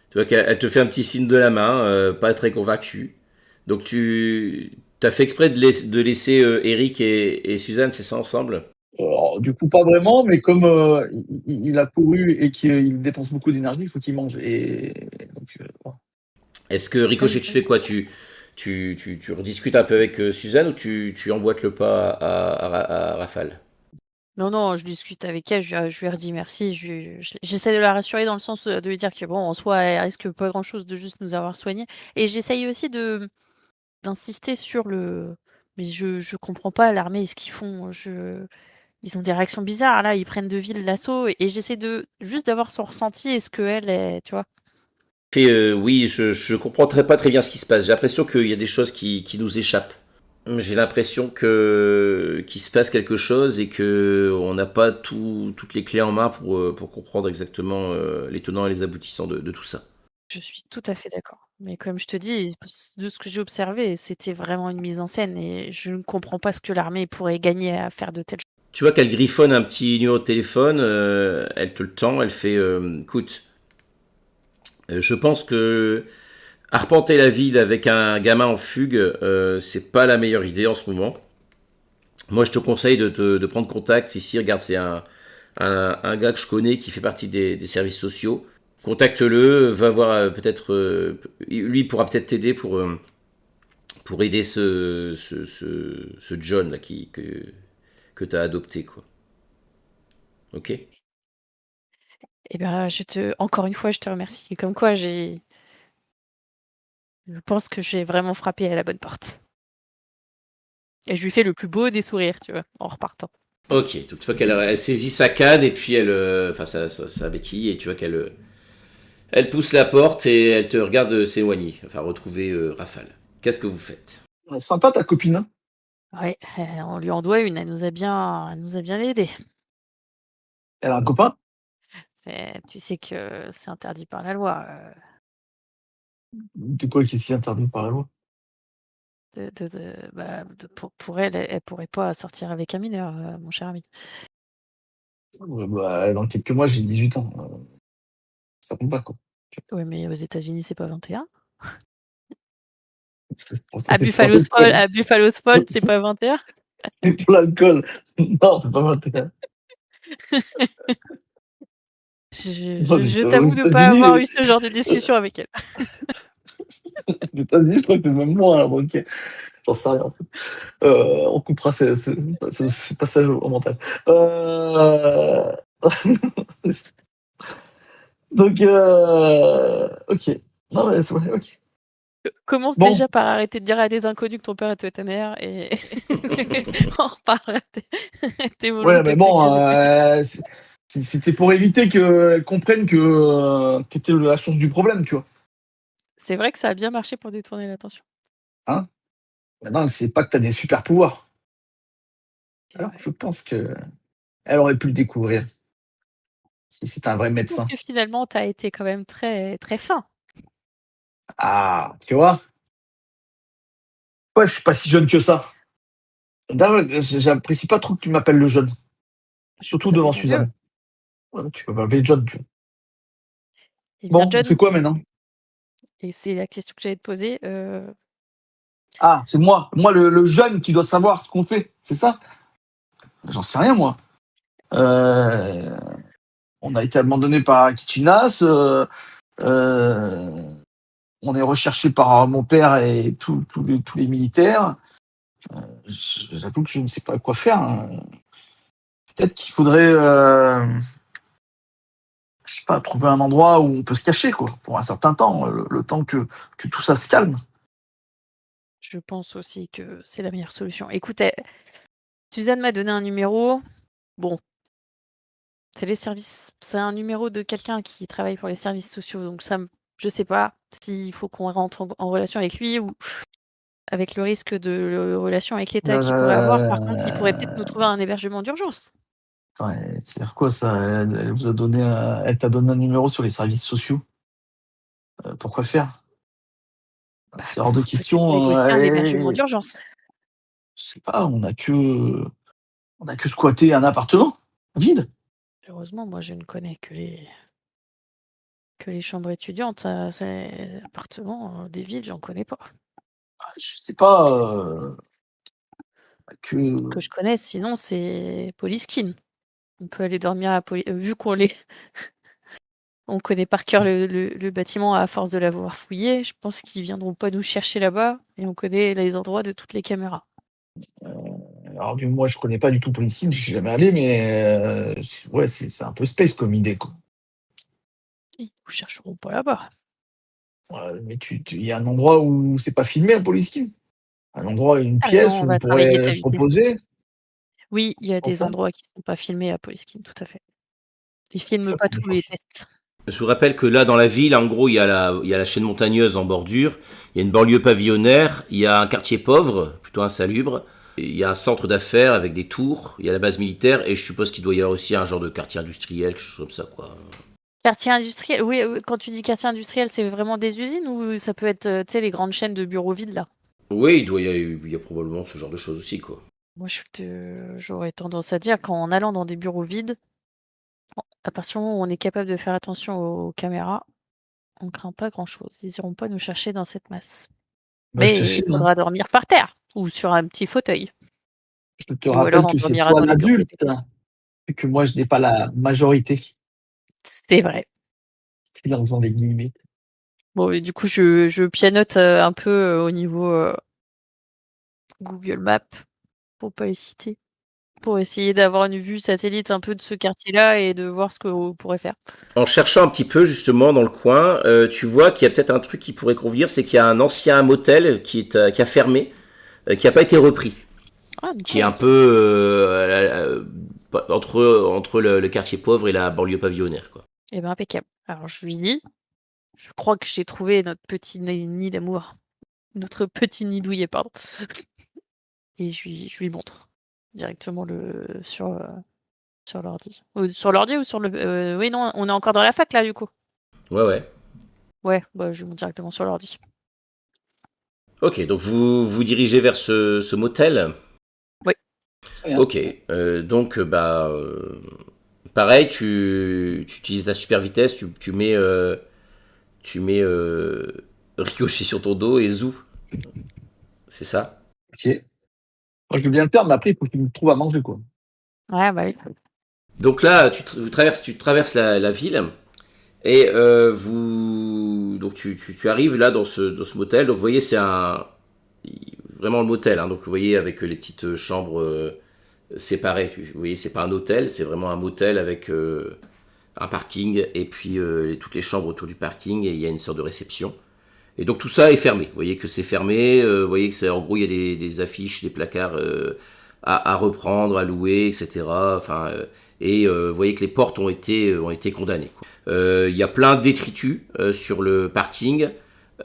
Tu vois qu'elle te fait un petit signe de la main, pas très convaincu. Donc tu as fait exprès de laisser Eric et Suzanne, c'est ça ensemble? Alors, du coup, pas vraiment, mais comme il a couru et qu'il dépense beaucoup d'énergie, il faut qu'il mange. Et donc, voilà. Est-ce que Ricochet, tu fais quoi? Tu rediscutes un peu avec Suzanne ou tu emboîtes le pas à Rafale? Non, non, je discute avec elle, je lui redis merci, j'essaie de la rassurer dans le sens de lui dire que bon, en soi, elle risque pas grand-chose de juste nous avoir soignés. Et j'essaye aussi d'insister sur mais je comprends pas l'armée, ce qu'ils font. Ils ont des réactions bizarres, là, ils prennent de ville l'assaut, et j'essaie juste d'avoir son ressenti et ce qu'elle est, tu vois. Oui, je comprends pas très bien ce qui se passe. J'ai l'impression qu'il y a des choses qui nous échappent. J'ai l'impression que qu'il se passe quelque chose et que on n'a pas toutes les clés en main pour comprendre exactement les tenants et les aboutissants de tout ça. Je suis tout à fait d'accord. Mais comme je te dis, de ce que j'ai observé, c'était vraiment une mise en scène et je ne comprends pas ce que l'armée pourrait gagner à faire de telles choses. Tu vois qu'elle griffonne un petit numéro de téléphone, elle te le tend, elle fait écoute, je pense que arpenter la ville avec un gamin en fugue, c'est pas la meilleure idée en ce moment. Moi, je te conseille de prendre contact ici. Regarde, c'est un gars que je connais qui fait partie des services sociaux. Contacte-le, va voir peut-être. Lui pourra peut-être t'aider pour aider ce John là, que tu as adopté. Quoi. Ok. Eh bien, encore une fois, je te remercie. Comme quoi, je pense que j'ai vraiment frappé à la bonne porte. Et je lui fais le plus beau des sourires, tu vois, en repartant. Ok, donc tu vois qu'elle elle saisit sa canne et puis elle. Enfin, sa béquille, et tu vois qu'elle. Elle pousse la porte et elle te regarde s'éloigner. Enfin, retrouver Rafale. Qu'est-ce que vous faites? Ouais, sympa ta copine, hein. Ouais, on lui en doit une, elle nous a bien aidés. Elle a un copain. Tu sais que c'est interdit par la loi. C'est quoi qui est si interdit par la loi? Pour elle, elle pourrait pas sortir avec un mineur, mon cher ami. Bah, dans quelques mois, j'ai 18 ans. Ça compte pas, quoi. Oui, mais aux États-Unis, c'est pas 21. Pour ça, c'est pour À Buffalo Sport, c'est pas 21. pour l'alcool. Non, c'est pas 21. Non, Je aux t'avoue de pas États-Unis, avoir eu ce genre de discussion avec elle. aux États-Unis, je crois que c'est même moins, là, donc j'en sais rien. En fait. On coupera ce passage au mental. Donc, ok. Non, mais c'est vrai, ok. Commence Bon, déjà par arrêter de dire à des inconnus que ton père est toi et ta mère et on reparlera de tes ouais, volontés mais de te bon, caser plus tard. c'était pour éviter qu'elle comprenne que t'étais la source du problème, tu vois. C'est vrai que ça a bien marché pour détourner l'attention. Hein? Maintenant, c'est pas que t'as des super pouvoirs. C'est Alors, vrai. je pense que elle aurait pu le découvrir si c'était un vrai Je pense médecin. que finalement, tu as été quand même très, très fin. Ah, tu vois? Ouais, je suis pas si jeune que ça. D'ailleurs, j'apprécie pas trop que tu m'appelles le jeune, Je peux surtout t'appeler devant mon vieux. Suzanne. Ouais, tu peux m'appeler John, tu vois. Eh bien, Bon, on fait John, quoi maintenant? et c'est la question que j'allais te poser. Ah, c'est moi le jeune qui doit savoir ce qu'on fait, c'est ça? J'en sais rien, moi. Euh, on a été abandonné par Kitchinas, on est recherché par mon père et tous les militaires. J'avoue que je ne sais pas quoi faire, hein. Peut-être qu'il faudrait, je sais pas, trouver un endroit où on peut se cacher, quoi, pour un certain temps, le temps que tout ça se calme. Je pense aussi que c'est la meilleure solution. Écoute, Suzanne m'a donné un numéro. Bon, c'est les services. C'est un numéro de quelqu'un qui travaille pour les services sociaux. Donc je sais pas s'il faut qu'on rentre en relation avec lui ou avec le risque de relation avec l'État qu'il pourrait avoir. Par contre, il pourrait peut-être nous trouver un hébergement d'urgence. Attends, c'est-à-dire quoi ça? Elle vous a donné elle t'a donné un numéro sur les services sociaux. Pourquoi faire? Bah, C'est hors de pour peut-être question. négocier un hébergement d'urgence. Je sais pas, on a que squatté un appartement vide. Heureusement, moi, je ne connais que les chambres étudiantes. Les appartements des villes, j'en connais pas. Je sais pas que. Que je connaisse, sinon, c'est Poliskin. On peut aller dormir à vu on connaît par cœur le bâtiment à force de l'avoir fouillé, je pense qu'ils viendront pas nous chercher là-bas et on connaît les endroits de toutes les caméras. Alors du moi je connais pas du tout Policing, je suis jamais allé, mais ouais c'est un peu space comme idée quoi. Ils nous chercheront pas là-bas. Ouais, mais il y a un endroit où c'est pas filmé un Policing, un endroit, une T'as raison, pièce on où on va travailler pourrait ta se vitesse. reposer. Oui, il y a Pour des ça, endroits qui sont pas filmés à Poliskin, tout à fait. Ils c'est filment ça pas que je tous les cherche. tests. Je vous rappelle que là, dans la ville, en gros, il y a la chaîne montagneuse en bordure, il y a une banlieue pavillonnaire, il y a un quartier pauvre, plutôt insalubre, il y a un centre d'affaires avec des tours, il y a la base militaire, et je suppose qu'il doit y avoir aussi un genre de quartier industriel, quelque chose comme ça, quoi. Quartier industriel, oui, quand tu dis quartier industriel, c'est vraiment des usines ou ça peut être, tu sais, les grandes chaînes de bureaux vides là? Oui, il y a probablement ce genre de choses aussi, quoi. Moi, j'aurais tendance à dire qu'en allant dans des bureaux vides, à partir du moment où on est capable de faire attention aux caméras, on craint pas grand-chose. Ils iront pas nous chercher dans cette masse. Bah, je te Mais il filme, hein. faudra dormir par terre ou sur un petit fauteuil. Je te Ou alors rappelle on que c'est dormira toi dans les bureaux l'adulte, effectifs. hein, et que moi je n'ai pas la majorité. C'est vrai. C'est là en faisant les guillemets. Bon et du coup je pianote, un peu, au niveau, Google Maps pour pas les citer, pour essayer d'avoir une vue satellite un peu de ce quartier-là et de voir ce qu'on pourrait faire. En cherchant un petit peu, justement, dans le coin, tu vois qu'il y a peut-être un truc qui pourrait convenir, c'est qu'il y a un ancien motel qui a fermé, qui n'a pas été repris, Ah qui est nickel. un peu entre le quartier pauvre et la banlieue pavillonnaire, quoi. Et ben impeccable. Alors je lui dis: «Je crois que j'ai trouvé notre petit nid d'amour, notre petit nid douillet, pardon». Et je lui montre directement sur l'ordi. Sur l'ordi ou sur le oui, non, on est encore dans la fac là, du coup? Ouais, ouais. Ouais, bah, je lui montre directement sur l'ordi. Ok, donc vous dirigez vers ce motel. Oui. Très bien. Ok, donc pareil, tu utilises la super vitesse, tu mets Ricochet sur ton dos et zou, c'est ça? Ok. Moi, je veux bien le faire, mais après, il faut qu'il me trouve à manger, quoi. Ouais, bah oui. Donc là, tu traverses la ville et donc tu arrives là dans ce motel. Donc vous voyez, c'est vraiment le motel, hein. Donc vous voyez avec les petites chambres séparées. Vous voyez, c'est pas un hôtel, c'est vraiment un motel avec un parking et puis toutes les chambres autour du parking et il y a une sorte de réception. Et donc tout ça est fermé. Vous voyez que c'est fermé. Vous voyez que en gros il y a des affiches, des placards à reprendre, à louer, etc. Enfin, vous voyez que les portes ont été condamnées, quoi. Il y a plein de détritus sur le parking.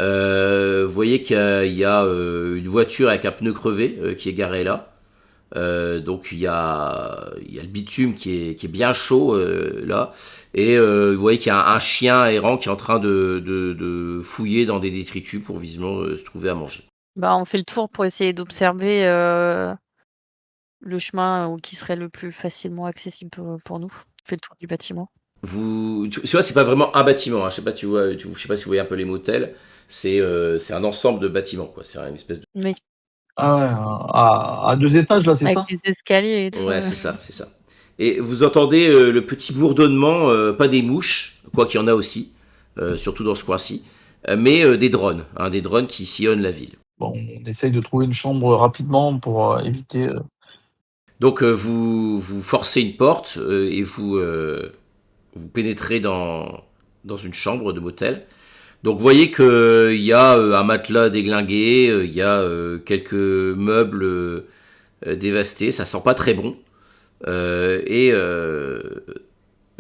Vous voyez qu'il y a une voiture avec un pneu crevé qui est garée là. Donc il y a le bitume qui est bien chaud là. Et vous voyez qu'il y a un chien errant qui est en train de fouiller dans des détritus pour visiblement se trouver à manger. Bah, on fait le tour pour essayer d'observer le chemin qui serait le plus facilement accessible pour nous. On fait le tour du bâtiment. Tu vois, c'est pas vraiment un bâtiment, hein. Je sais pas, je sais pas si vous voyez un peu les motels. C'est un ensemble de bâtiments, quoi. C'est une espèce de. Oui, Ah ouais, à 2 étages, là, c'est avec ça? les escaliers et tout. Ouais, c'est ça, c'est ça. Et vous entendez le petit bourdonnement, pas des mouches, quoi qu'il y en a aussi, surtout dans ce coin-ci, mais des drones, hein, des drones qui sillonnent la ville. Bon, on essaye de trouver une chambre rapidement pour éviter. Donc vous forcez une porte et vous pénétrez dans une chambre de motel. Donc vous voyez qu'il y a un matelas déglingué, il y a quelques meubles dévastés, ça sent pas très bon. Et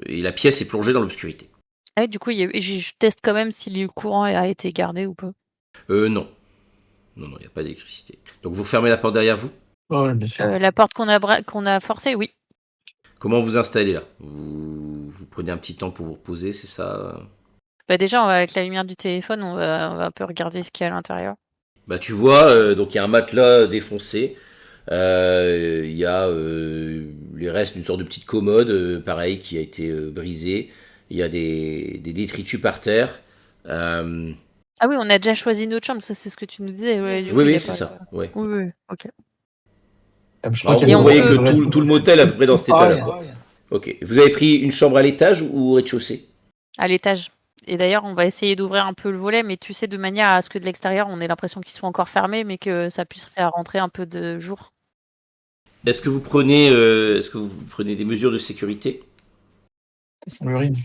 la pièce est plongée dans l'obscurité. Ah, du coup, je teste quand même si le courant a été gardé ou pas. Non. Non, non, il n'y a pas d'électricité. Donc vous fermez la porte derrière vous. Ouais, bien sûr. La porte qu'on a forcée, oui. Comment vous installez là vous prenez un petit temps pour vous reposer, c'est ça? Bah déjà, avec la lumière du téléphone, on va un peu regarder ce qu'il y a à l'intérieur. Bah tu vois, donc il y a un matelas défoncé. Il y a les restes d'une sorte de petite commode, pareil, qui a été brisée. Il y a des détritus par terre. Euh, Ah oui, on a déjà choisi notre chambre, ça c'est ce que tu nous disais. Ouais, du coup, oui, il y oui, a c'est pas. ça. Ouais. Oui, oui, ok. Je Bah, crois en qu'il y gros, a Et vous on voyez peut. que tout le motel est à peu près dans cet état-là, pareil, quoi. hein. Ok. Vous avez pris une chambre à l'étage ou au rez-de-chaussée? À l'étage. Et d'ailleurs, on va essayer d'ouvrir un peu le volet, mais tu sais, de manière à ce que de l'extérieur, on ait l'impression qu'ils sont encore fermés, mais que ça puisse faire rentrer un peu de jour. Est-ce que vous prenez des mesures de sécurité? Ça sent l'urine.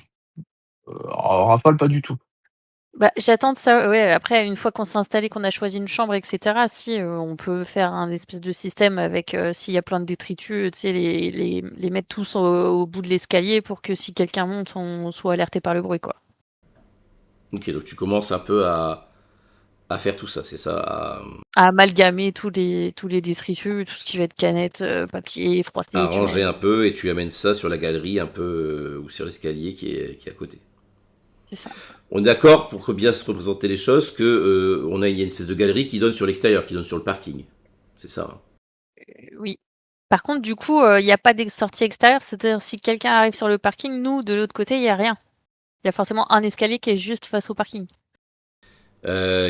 En rafale, pas du tout. Bah, j'attends de ça. Ouais, après, une fois qu'on s'est installé, qu'on a choisi une chambre, etc., si on peut faire un espèce de système avec, s'il y a plein de détritus, tu sais, les mettre tous au bout de l'escalier pour que si quelqu'un monte, on soit alerté par le bruit, quoi. Ok, donc tu commences un peu à faire tout ça, c'est ça? À amalgamer tous les détritus, tout ce qui va être canettes, papier, À froissé, tu vois. ranger un peu et tu amènes ça sur la galerie un peu ou sur l'escalier qui est à côté. C'est ça. On est d'accord pour que bien se représenter les choses que il y a une espèce de galerie qui donne sur l'extérieur, qui donne sur le parking. C'est ça, hein. Oui. Par contre, du coup, il n'y a pas de sortie extérieure, c'est-à-dire si quelqu'un arrive sur le parking, nous, de l'autre côté, il y a rien. Il y a forcément un escalier qui est juste face au parking.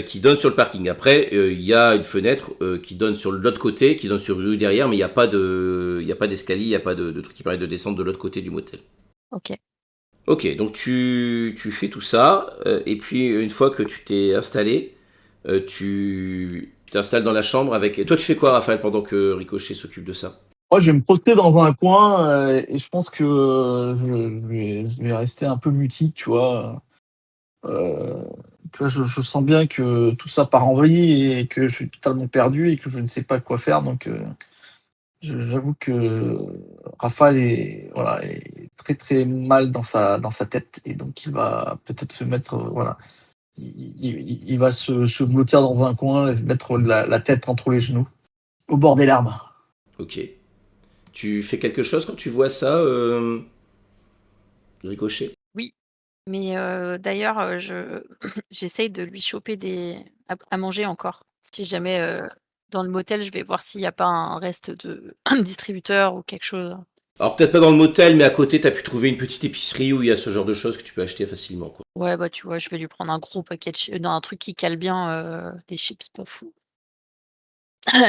Qui donne sur le parking. Après, il y a une fenêtre qui donne sur l'autre côté, qui donne sur une rue derrière, mais il y a pas d'escalier, il n'y a pas de truc qui permet de descendre de l'autre côté du motel. OK. Ok, donc tu fais tout ça, et puis une fois que tu t'es installé, tu t'installes dans la chambre avec. Toi, tu fais quoi, Raphaël, pendant que Ricochet s'occupe de ça? Moi, je vais me projeter dans un coin et je pense que je vais rester un peu mutique, tu vois. Euh, Tu vois, je sens bien que tout ça part en vrille et que je suis totalement perdu et que je ne sais pas quoi faire. Donc, j'avoue que Raphaël est très très mal dans sa tête et donc il va peut-être se mettre, voilà, il va se blottir dans un coin et se mettre la tête entre les genoux, au bord des larmes. Ok. Tu fais quelque chose quand tu vois ça, Ricochet? Oui, mais d'ailleurs, j'essaye de lui choper à manger encore. Si jamais dans le motel, je vais voir s'il n'y a pas un reste de distributeur ou quelque chose. Alors peut-être pas dans le motel, mais à côté, t'as pu trouver une petite épicerie où il y a ce genre de choses que tu peux acheter facilement, quoi. Ouais, bah tu vois, je vais lui prendre un gros paquet non, un truc qui cale bien, des chips, pas fou.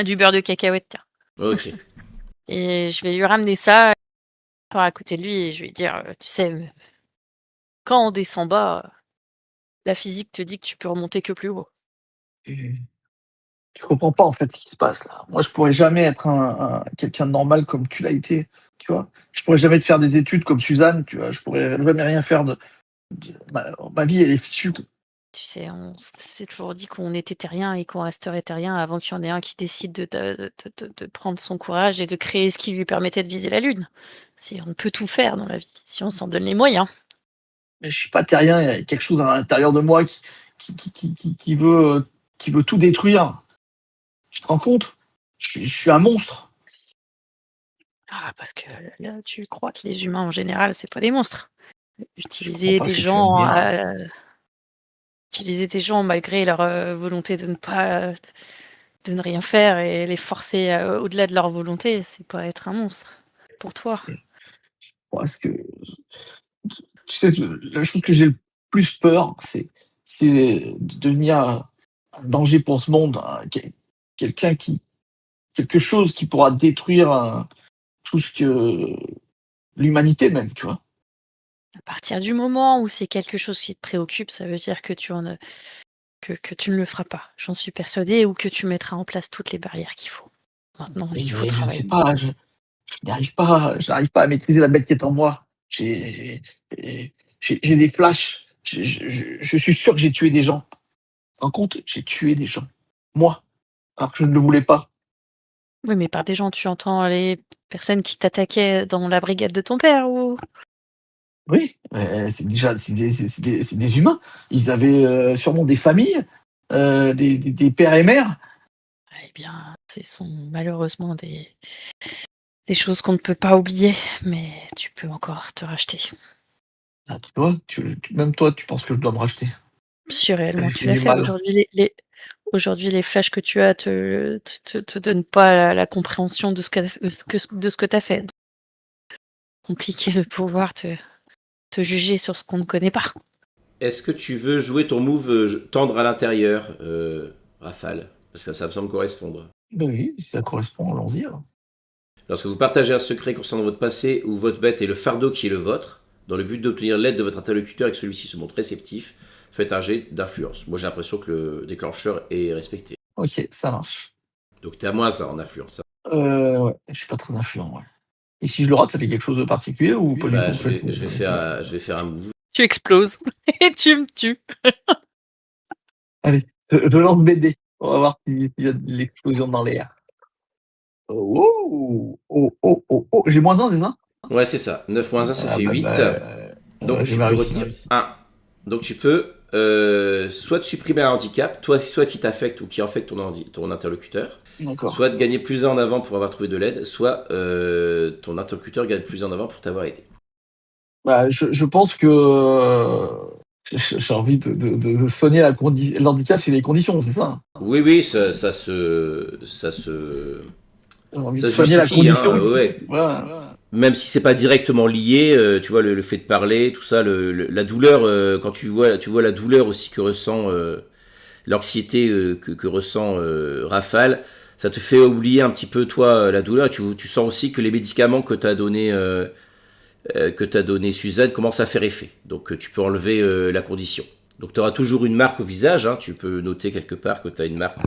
Du beurre de cacahuète, tiens. Ok. Et je vais lui ramener ça à côté de lui et je vais lui dire, tu sais, quand on descend bas, la physique te dit que tu peux remonter que plus haut. Tu tu comprends pas en fait ce qui se passe là. Moi, je pourrais jamais être quelqu'un de normal comme tu l'as été, tu vois. Je pourrais jamais te faire des études comme Suzanne, tu vois. Je pourrais jamais rien faire ma vie, elle est fichue. Tu sais, on s'est toujours dit qu'on était terrien et qu'on resterait terrien avant qu'il y en ait un qui décide de prendre son courage et de créer ce qui lui permettait de viser la lune. On peut tout faire dans la vie, si on s'en donne les moyens. Mais je suis pas terrien, il y a quelque chose à l'intérieur de moi qui veut tout détruire. Tu te rends compte? Je suis un monstre. Ah, parce que là, tu crois que les humains en général, c'est pas des monstres. Je comprends pas ce que tu viens de dire. Utiliser des gens malgré leur volonté de ne rien faire et les forcer au-delà de leur volonté, c'est pas être un monstre pour toi. C'est Parce que tu sais, la chose que j'ai le plus peur, c'est de devenir un danger pour ce monde, quelqu'un quelque chose qui pourra détruire tout ce que l'humanité même, tu vois. À partir du moment où c'est quelque chose qui te préoccupe, ça veut dire que que tu ne le feras pas. J'en suis persuadée, ou que tu mettras en place toutes les barrières qu'il faut. Maintenant, il faut Mais je ne sais travailler. pas, je n'arrive pas à maîtriser la bête qui est en moi. J'ai j'ai des flashs. Je suis sûr que j'ai tué des gens. Tu te rends compte? J'ai tué des gens. Moi, alors que je ne le voulais pas. Oui, mais par des gens, tu entends les personnes qui t'attaquaient dans la brigade de ton père ou... Oui, c'est déjà c'est des humains. Ils avaient, sûrement des familles, des pères et mères. Eh bien, ce sont malheureusement des choses qu'on ne peut pas oublier, mais tu peux encore te racheter. Ah, tu vois? Même toi, tu penses que je dois me racheter. Si réellement J'ai tu fait l'as du fait. mal. Aujourd'hui, les flashs que tu as te donnent pas la compréhension de de ce que tu as fait. Compliqué de pouvoir te juger sur ce qu'on ne connaît pas. Est-ce que tu veux jouer ton move tendre à l'intérieur, Rafale? Parce que ça me semble correspondre. Bah oui, si ça correspond, allons-y alors. Lorsque vous partagez un secret concernant votre passé ou votre bête et le fardeau qui est le vôtre, dans le but d'obtenir l'aide de votre interlocuteur et que celui-ci se montre réceptif, faites un jet d'influence. Moi j'ai l'impression que le déclencheur est respecté. OK, ça marche. Donc t'es à moins 1 en influence. Ouais, je suis pas très influent, ouais. Et si je le rate, ça fait quelque chose de particulier ou pas du Bah, tout, en fait? je vais faire un move. Tu exploses et tu me tues. Allez, je lance BD. On va voir s'il y a de l'explosion dans l'air. Oh! Oh, oh, oh, oh! J'ai -1, c'est ça? Ouais, c'est ça. 9 moins 1, ça Ah fait bah 8. Donc j'ai tu bien peux réussi. retenir 1. Donc tu peux soit te supprimer un handicap, soit qui t'affecte ou qui affecte ton interlocuteur, D'accord. soit de gagner plus 1 en avant pour avoir trouvé de l'aide, soit ton interlocuteur gagne plus 1 en avant pour t'avoir aidé. Bah, je pense que, j'ai envie de soigner l'handicap, c'est les conditions, c'est ça? Oui, oui, J'ai envie de ça se soigner la justifie, hein, condition ouais. voilà. Même si c'est pas directement lié, tu vois, le fait de parler, tout ça, la douleur, quand tu vois la douleur aussi que ressent, l'anxiété que ressent Rafale, ça te fait oublier un petit peu, toi, la douleur. Tu sens aussi que les médicaments que t'as donné Suzanne commencent à faire effet. Donc tu peux enlever la condition. Donc tu auras toujours une marque au visage, hein, tu peux noter quelque part que tu as une marque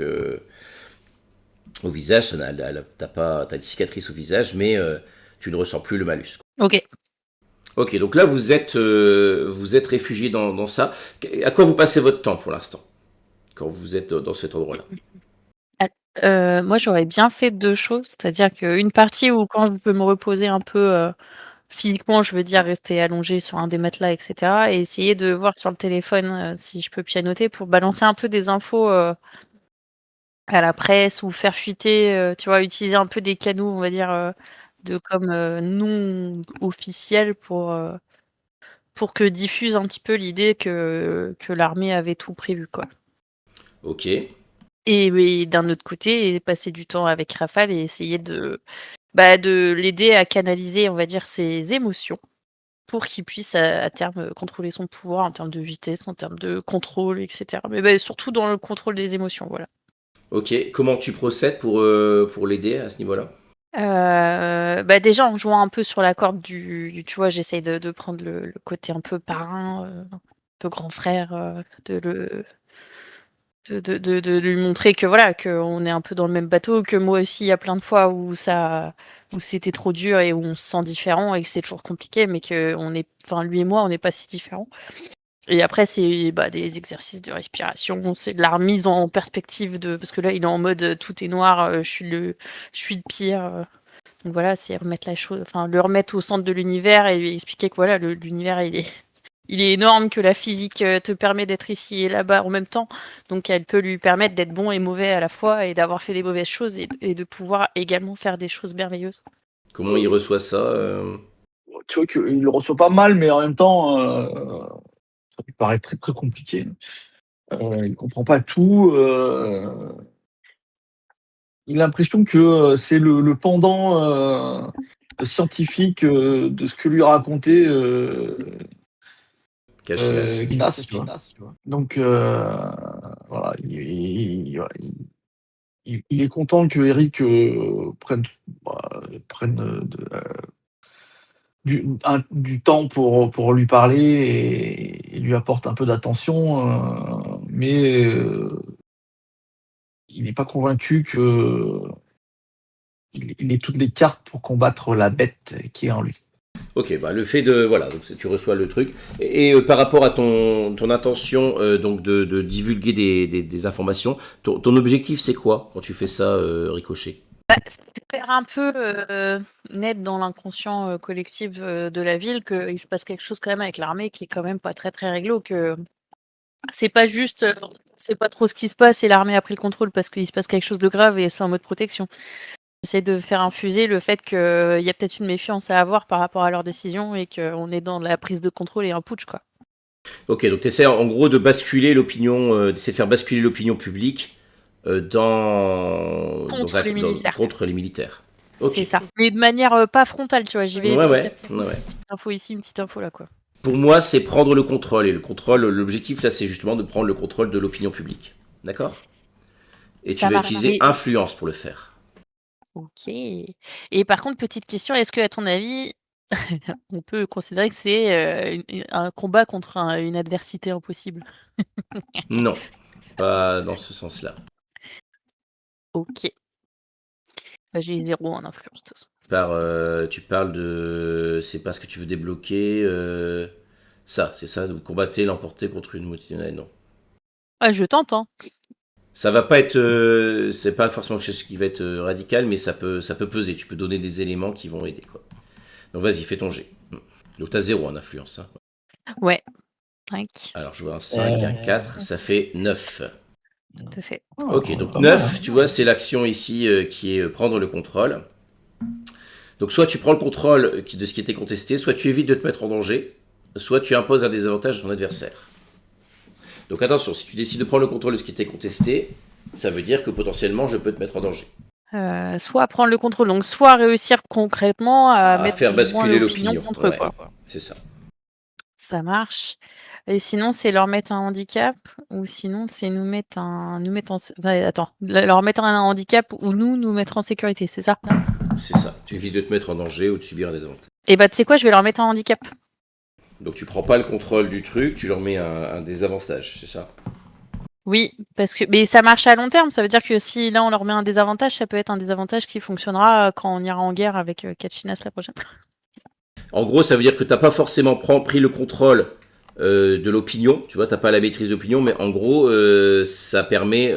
au visage, t'as une cicatrice au visage, mais tu ne ressens plus le malus. Ok. Ok, donc là vous êtes réfugié dans ça. À quoi vous passez votre temps pour l'instant, quand vous êtes dans cet endroit-là? Moi, j'aurais bien fait deux choses, c'est-à-dire qu'une partie où quand je peux me reposer un peu physiquement, je veux dire rester allongée sur un des matelas, etc., et essayer de voir sur le téléphone si je peux pianoter pour balancer un peu des infos à la presse, ou faire fuiter, tu vois, utiliser un peu des canaux, on va dire, de comme non officiels pour que diffuse un petit peu l'idée que l'armée avait tout prévu, quoi. Ok. Et d'un autre côté, passer du temps avec Rafale et essayer de l'aider à canaliser, on va dire, ses émotions pour qu'il puisse à terme contrôler son pouvoir en termes de vitesse, en termes de contrôle, etc. Mais surtout dans le contrôle des émotions, voilà. Ok, comment tu procèdes pour l'aider à ce niveau-là? Déjà en jouant un peu sur la corde du tu vois, j'essaye de prendre le côté un peu parrain, un peu grand frère, de lui montrer que voilà, qu'on est un peu dans le même bateau, que moi aussi il y a plein de fois où c'était trop dur et où on se sent différent et que c'est toujours compliqué, mais que lui et moi on n'est pas si différents. Et après c'est des exercices de respiration, c'est de la remise en perspective parce que là il est en mode tout est noir, je suis le pire. Donc voilà, c'est remettre le remettre au centre de l'univers et lui expliquer que voilà, l'univers il est énorme, que la physique te permet d'être ici et là-bas en même temps. Donc elle peut lui permettre d'être bon et mauvais à la fois et d'avoir fait des mauvaises choses et de pouvoir également faire des choses merveilleuses. Comment il reçoit ça Tu vois qu'il le reçoit pas mal, mais en même temps, ça lui paraît très, très compliqué. Il comprend pas tout. Il a l'impression que c'est le pendant scientifique de ce que lui racontait Kachinas? Guinness, tu vois. Donc voilà, il est content que Eric prenne du temps pour lui parler et lui apporte un peu d'attention, mais il n'est pas convaincu que il ait toutes les cartes pour combattre la bête qui est en lui. Ok, le fait de voilà, donc tu reçois le truc par rapport à ton intention donc de divulguer des informations, ton objectif c'est quoi quand tu fais ça, Ricochet? C'est faire un peu naître dans l'inconscient collectif de la ville qu'il se passe quelque chose quand même avec l'armée qui est quand même pas très très réglo, que c'est pas juste, c'est pas trop ce qui se passe et l'armée a pris le contrôle parce qu'il se passe quelque chose de grave et c'est en mode protection. J'essaie de faire infuser le fait qu'il y a peut-être une méfiance à avoir par rapport à leurs décisions et qu'on est dans la prise de contrôle et un putsch, quoi. Ok, donc tu essaies en gros de basculer l'opinion, d'essayer de faire basculer l'opinion publique Contre les militaires. contre les militaires. Ok. C'est ça. Mais de manière pas frontale, tu vois. J'y vais Ouais. petite info ici, une petite info là, quoi. Pour moi, c'est prendre le contrôle. Et le contrôle, l'objectif là, c'est justement de prendre le contrôle de l'opinion publique. D'accord? Et tu Ça vas marche. utiliser influence pour le faire. Ok. Et par contre, petite question, est-ce que, à ton avis, on peut considérer que c'est un combat contre une adversité impossible? Non, pas dans ce sens-là. Ok. J'ai 0 en influence. De toute façon. Tu parles de... C'est pas ce que tu veux débloquer. Ça, c'est ça, vous combattez, l'emporter contre une multinationale, non. Ah, je tente, hein. Ça va pas être... c'est pas forcément quelque chose qui va être radical, mais ça peut peser. Tu peux donner des éléments qui vont aider, quoi. Donc vas-y, fais ton jet. Donc t'as 0 en influence. Hein. Ouais. 5. Alors je vois un 5 et un 4, ça fait 9. Tout à fait. Ok, donc 9, tu vois, c'est l'action ici qui est prendre le contrôle. Donc soit tu prends le contrôle de ce qui était contesté, soit tu évites de te mettre en danger, soit tu imposes un désavantage à ton adversaire. Donc attention, si tu décides de prendre le contrôle de ce qui était contesté, ça veut dire que potentiellement je peux te mettre en danger. Soit prendre le contrôle, donc soit réussir concrètement à mettre faire basculer l'opinion contre eux, quoi. C'est ça. Ça marche. Et sinon, c'est leur mettre un handicap, ou sinon, c'est leur mettre un handicap ou nous mettre en sécurité, c'est ça? C'est ça. Tu évites de te mettre en danger ou de subir un désavantage. Et tu sais quoi, je vais leur mettre un handicap. Donc tu prends pas le contrôle du truc, tu leur mets un désavantage, c'est ça? Oui, mais ça marche à long terme. Ça veut dire que si là on leur met un désavantage, ça peut être un désavantage qui fonctionnera quand on ira en guerre avec Kachinas la prochaine. En gros, ça veut dire que t'as pas forcément pris le contrôle de l'opinion, tu vois, t'as pas la maîtrise de l'opinion, mais en gros, ça permet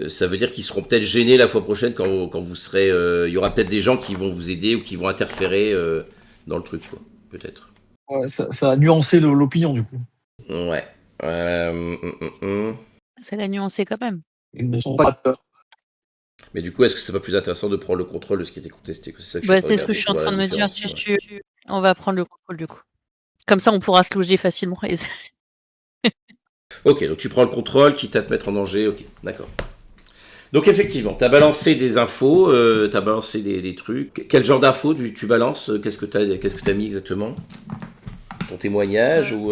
ça veut dire qu'ils seront peut-être gênés la fois prochaine quand vous serez... Il y aura peut-être des gens qui vont vous aider ou qui vont interférer dans le truc, quoi, peut-être. Ouais, ça a nuancé l'opinion, du coup. Ouais. Ça l'a nuancé quand même. Ils ne sont pas peur. Mais du coup, est-ce que c'est pas plus intéressant de prendre le contrôle de ce qui était contesté que c'est ça que C'est ce que je suis en train de me dire. On va prendre le contrôle du coup. Comme ça, on pourra se loger facilement. Ok, donc tu prends le contrôle, quitte à te mettre en danger. Ok, d'accord. Donc effectivement, tu as balancé des infos, tu as balancé des trucs. Quel genre d'infos tu balances? Qu'est-ce que tu as mis exactement? Ton témoignage ou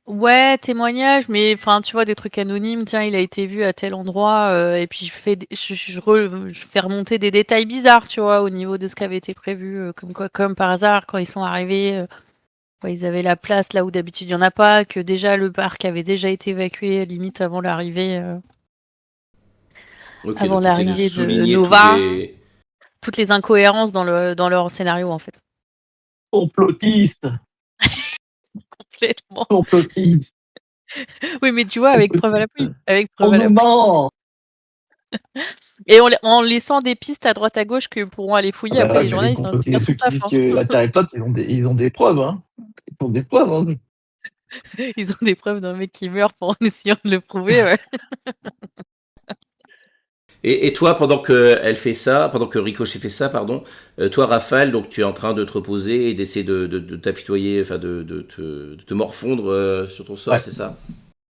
Ouais, témoignage, mais enfin, tu vois, des trucs anonymes. Tiens, il a été vu à tel endroit, et puis je fais remonter des détails bizarres, tu vois, au niveau de ce qui avait été prévu, comme quoi, comme par hasard, quand ils sont arrivés, ils avaient la place là où d'habitude il y en a pas, que déjà le parc avait déjà été évacué, limite Ok, avant donc tu essaies de l'arrivée de souligner Nova, toutes les incohérences dans leur scénario en fait. Complotiste, Complètement. complotiste, Oui, mais tu vois, avec preuve à l'appui, complotiste. avec On preuve à nous l'appui. ment. Et en laissant des pistes à droite à gauche que pourront aller Ah fouiller bah après ouais, les mais les journalistes, hein, chacun complotistes, son ceux qui taf, disent hein. que la Terre est plate, ils ont des preuves, hein. Ils ont des preuves, hein. Ils ont des preuves d'un mec qui meurt en essayant de le prouver, ouais. Et toi, pendant que elle fait ça, pendant que Ricochet fait ça, pardon, toi, Rafale, donc tu es en train de te reposer et d'essayer de t'apitoyer, enfin de te morfondre sur ton sort, Ouais, c'est ça?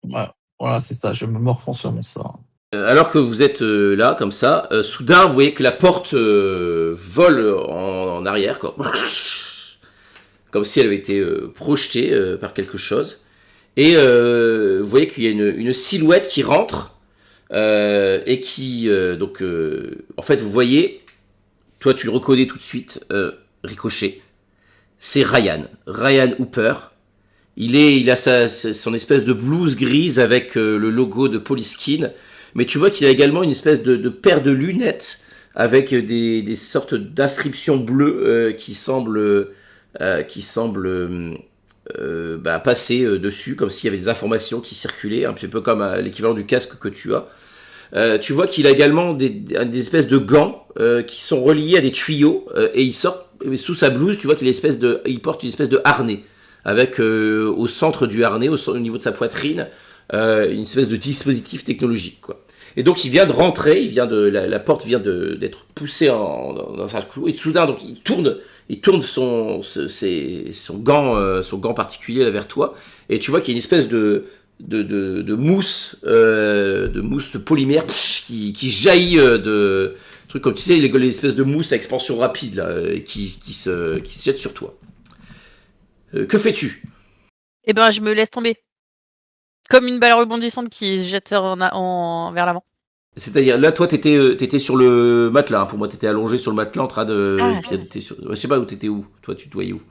ouais. Voilà, c'est ça. Je me morfonds sur mon sort. Alors que vous êtes là, comme ça, soudain, vous voyez que la porte vole en arrière, quoi. Comme si elle avait été projetée par quelque chose. Et vous voyez qu'il y a une silhouette qui rentre et qui, en fait, vous voyez, toi, tu le reconnais tout de suite, Ricochet. C'est Ryan Hooper. Il a son espèce de blouse grise avec le logo de Polyskin. Mais tu vois qu'il a également une espèce de paire de lunettes avec des sortes d'inscriptions bleues qui semblent passer dessus, comme s'il y avait des informations qui circulaient, un petit peu comme l'équivalent du casque que tu as. Tu vois qu'il a également des espèces de gants qui sont reliés à des tuyaux et il sort sous sa blouse. Tu vois il porte une espèce de harnais avec au centre du harnais, au niveau de sa poitrine, une espèce de dispositif technologique, quoi. Et donc il vient de rentrer, la porte vient d'être poussée dans un clou et soudain donc il tourne son gant particulier là vers toi et tu vois qu'il y a une espèce de mousse, de mousse de polymère qui jaillit de trucs comme tu sais les espèces de mousse à expansion rapide là, qui se jette sur toi. Que fais-tu? Eh ben, je me laisse tomber. Comme une balle rebondissante qui se jette vers l'avant. C'est-à-dire, là, toi, t'étais sur le matelas. Hein. Pour moi, t'étais allongé sur le matelas en train de Ah, pianoter sur. Je sais pas où t'étais où. Toi, tu te voyais où?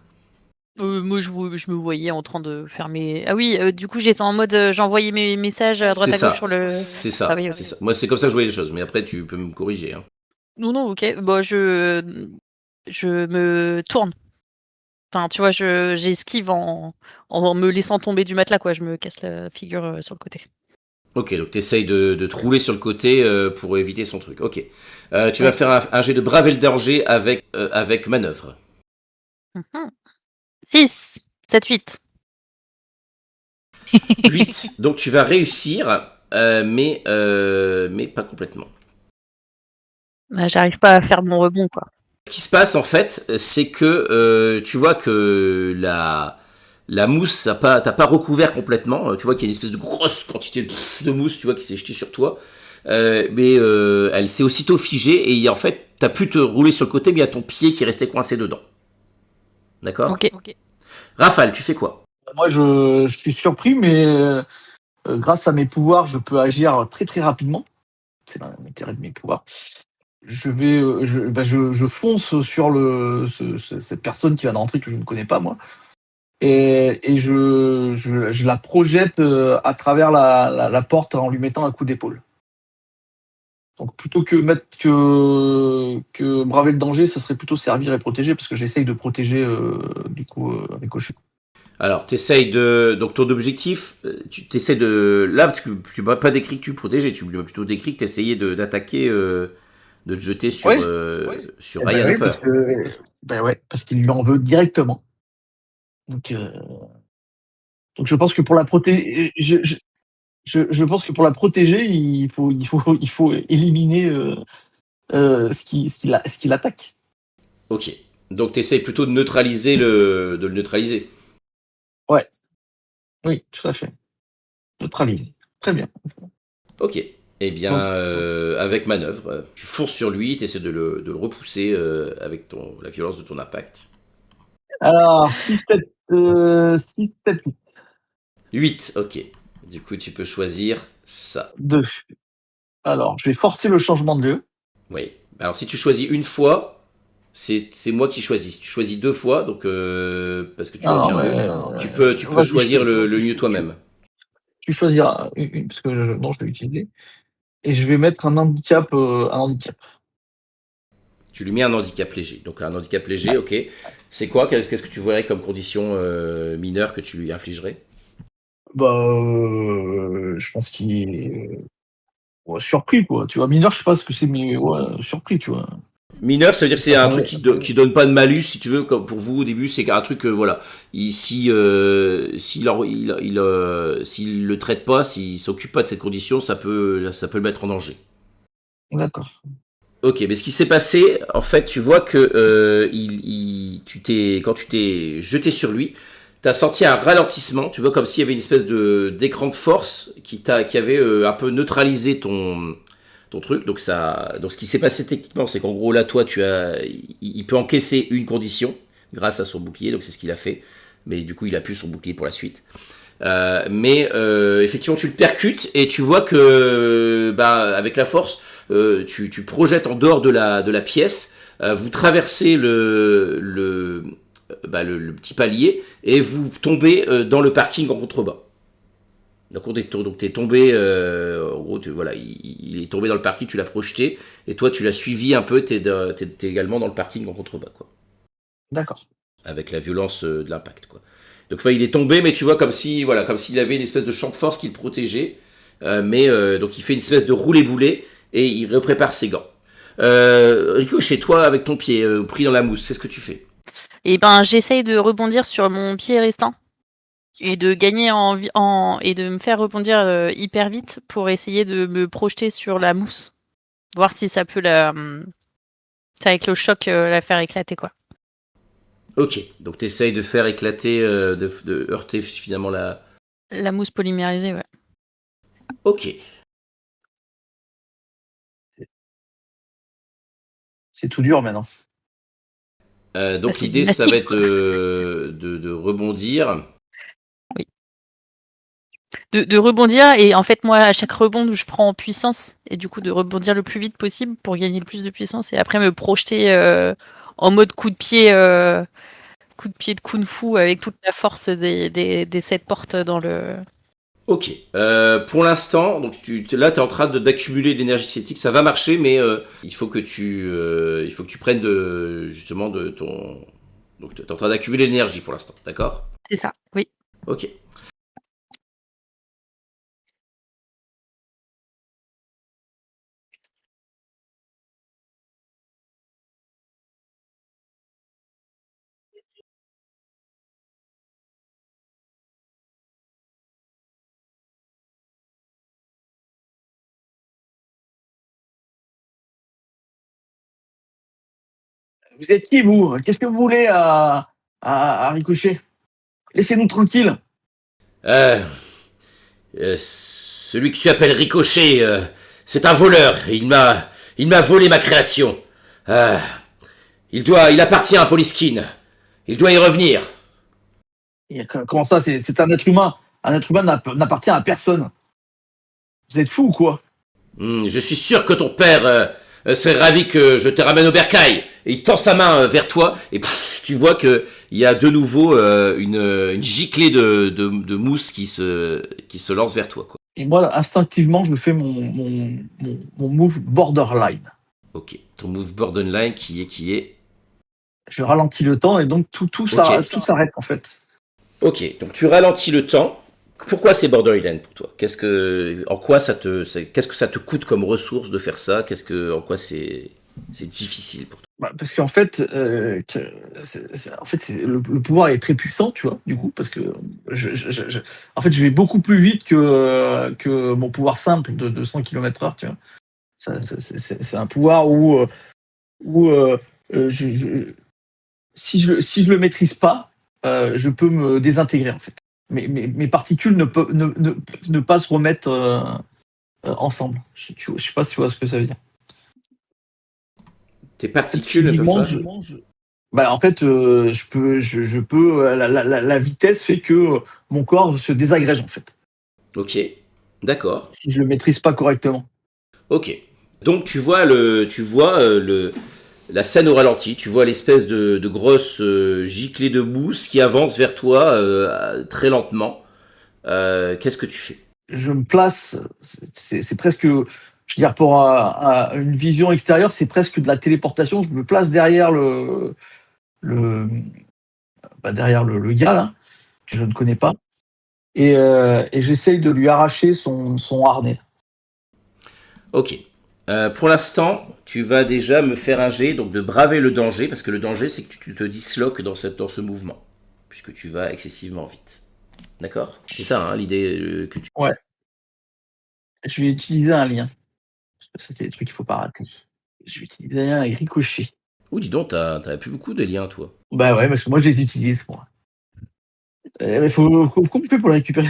moi, je me voyais en train de faire mes. Ah oui, du coup, j'étais en mode, j'envoyais mes messages à droite C'est à gauche ça. sur le. C'est Ah ça. oui, C'est oui. ça. Moi, c'est comme ça que je voyais les choses. Mais après, tu peux me corriger. Hein. Non, non, ok. Bon, je me tourne. Enfin, tu vois, j'esquive en me laissant tomber du matelas, quoi. Je me casse la figure sur le côté. Ok, donc t'essayes de te rouler sur le côté pour éviter son truc. Ok. Tu vas Ouais. faire un jet de braver le danger avec manœuvre. 6, 7, 8. 8. Donc tu vas réussir, mais pas complètement. Bah, j'arrive pas à faire mon rebond, quoi. Ce qui se passe en fait, c'est que tu vois que la mousse t'as pas recouvert complètement. Tu vois qu'il y a une espèce de grosse quantité de mousse, tu vois, qui s'est jetée sur toi. Mais elle s'est aussitôt figée et en fait, t'as pu te rouler sur le côté, mais il y a ton pied qui restait coincé dedans. D'accord? Ok. Rafale, tu fais quoi? Moi, je suis surpris, mais grâce à mes pouvoirs, je peux agir très très rapidement. C'est l'intérêt de mes pouvoirs. Je fonce sur cette personne qui vient d'entrer que je ne connais pas moi, et je la projette à travers la porte en lui mettant un coup d'épaule. Donc plutôt que braver le danger, ça serait plutôt servir et protéger parce que j'essaye de protéger du coup Ricochet. Alors, t'essayes de. Donc, ton objectif, tu t'essaies de. Là, tu m'as pas décrit que tu protégeais, tu m'as plutôt décrit que t'essayais d'attaquer, de te jeter sur, Ouais. sur Eh ben Ryan oui, Hopper. parce qu'il lui en veut directement. Donc, je pense que pour la protéger, je pense que pour la protéger, il faut éliminer ce qui l'attaque. Ok. Donc, t'essayes plutôt de le neutraliser. Ouais, oui, tout à fait. Neutralisé. Très bien. Ok. Eh bien, Donc, avec manœuvre, tu fonces sur lui, tu essaies de le repousser avec la violence de ton impact. alors, 6, 7, 6, 7, 8. 8, ok. Du coup, tu peux choisir ça. 2. Alors, je vais forcer le changement de lieu. Oui. Alors, si tu choisis une fois, c'est moi qui choisis. Si tu choisis 2 fois, donc parce que tu Non, non, retiens 2, mais tu peux vas-y, choisir le lieu toi-même. tu choisiras parce que non, je l'ai utilisé. Et je vais mettre un handicap. Un handicap. Tu lui mets un handicap léger. Donc, un handicap léger, Ouais. ok. C'est quoi? Qu'est-ce que tu verrais comme condition mineure que tu lui infligerais? Bah, je pense qu'il est surpris, quoi. Tu vois, mineur, je sais pas ce que c'est, mais ouais, surpris, tu vois. Mineur, ça veut dire que c'est un truc Attendez, qui donne pas de malus, si tu veux, comme pour vous au début, c'est un truc, voilà. S'il le traite pas, s'il s'occupe pas de cette condition, ça peut le mettre en danger. d'accord. Ok, mais ce qui s'est passé, en fait, tu vois que quand tu t'es jeté sur lui, t'as senti un ralentissement, tu vois, comme s'il y avait une espèce d'écran de force qui avait un peu neutralisé ton truc. Donc ce qui s'est passé techniquement, c'est qu'en gros là, toi, il peut encaisser une condition grâce à son bouclier, donc c'est ce qu'il a fait. Mais du coup, il a plus son bouclier pour la suite. Mais effectivement, tu le percutes et tu vois que, bah, avec la force, tu projettes en dehors de la pièce. Vous traversez le petit palier et vous tombez dans le parking en contrebas. Donc t'es tombé, en gros, voilà, il est tombé dans le parking, tu l'as projeté, et toi tu l'as suivi un peu, t'es également dans le parking en contrebas, quoi, D'accord. avec la violence de l'impact, quoi. Donc enfin, il est tombé, mais tu vois comme s'il avait une espèce de champ de force qui le protégeait, mais donc il fait une espèce de roulé-boulé et il reprépare ses gants. Rico, chez toi, avec ton pied pris dans la mousse, c'est ce que tu fais. Et ben, j'essaye de rebondir sur mon pied restant et de gagner et de me faire rebondir hyper vite pour essayer de me projeter sur la mousse, voir si ça peut avec le choc la faire éclater, quoi. Ok, donc t'essayes de faire éclater, de heurter suffisamment la. La mousse polymérisée, ouais. Ok. C'est tout dur maintenant. Donc C'est l'idée, ça va gymnastique, être quoi. de rebondir. Oui. De rebondir, et en fait, moi, à chaque rebond, je prends en puissance, et du coup, de rebondir le plus vite possible pour gagner le plus de puissance, et après me projeter en mode coup de pied de kung-fu avec toute la force des 7 portes dans le. Ok. Pour l'instant, donc là, tu es en train d'accumuler de l'énergie cinétique. Ça va marcher, mais il faut que tu prennes justement de ton. Donc tu es en train d'accumuler l'énergie pour l'instant, d'accord? C'est ça, oui. Ok. Vous êtes qui, vous? Qu'est-ce que vous voulez à Ricochet? Laissez-nous tranquilles. Euh, Celui que tu appelles Ricochet, c'est un voleur. Il m'a volé ma création. Euh, il appartient à Poliskin. Il doit y revenir. Comment ça, c'est un être humain? Un être humain n'appartient à personne. Vous êtes fou ou quoi? Je suis sûr que ton père serait ravi que je te ramène au bercail. Et il tend sa main vers toi et tu vois que il y a de nouveau une giclée de mousse qui se lance vers toi, quoi. Et moi, instinctivement, je fais mon move borderline. Ok. Ton move borderline qui est. Je ralentis le temps et donc tout Ok. s'arrête en fait. Ok. Donc tu ralentis le temps. Pourquoi c'est borderline pour toi? Qu'est-ce que ça te coûte comme ressource de faire ça? En quoi c'est difficile pour toi? Bah, parce qu'en fait, le pouvoir est très puissant, tu vois, du coup, parce que en fait, je vais beaucoup plus vite que mon pouvoir simple de 100 km/h, tu vois. C'est un pouvoir où si je le maîtrise pas, je peux me désintégrer en fait. mes particules ne pas se remettre ensemble. Je sais pas si tu vois ce que ça veut dire. Tes particules ne Physiquement, peuvent pas. bah, en fait, je peux la vitesse fait que mon corps se désagrège en fait, Ok, d'accord. si je le maîtrise pas correctement. Ok. Donc la scène au ralenti. Tu vois l'espèce de grosse giclée de mousse qui avance vers toi très lentement. Qu'est-ce que tu fais? Je me place, c'est presque, je veux dire, pour une vision extérieure, c'est presque de la téléportation. Je me place derrière le, derrière le gars là, que je ne connais pas, et j'essaye de lui arracher son harnais. Ok. Pour l'instant, tu vas déjà me faire un jet donc de braver le danger, parce que le danger, c'est que tu te disloques dans ce mouvement, puisque tu vas excessivement vite. D'accord? C'est ça, hein, l'idée que tu... Ouais, je vais utiliser un lien. Ça, c'est des trucs qu'il faut pas rater. Je vais utiliser un lien avec ricochet. Ouh, dis donc, t'as plus beaucoup de liens, toi. Bah ouais, parce que moi je les utilise, moi. Mais comment on fait pour le récupérer?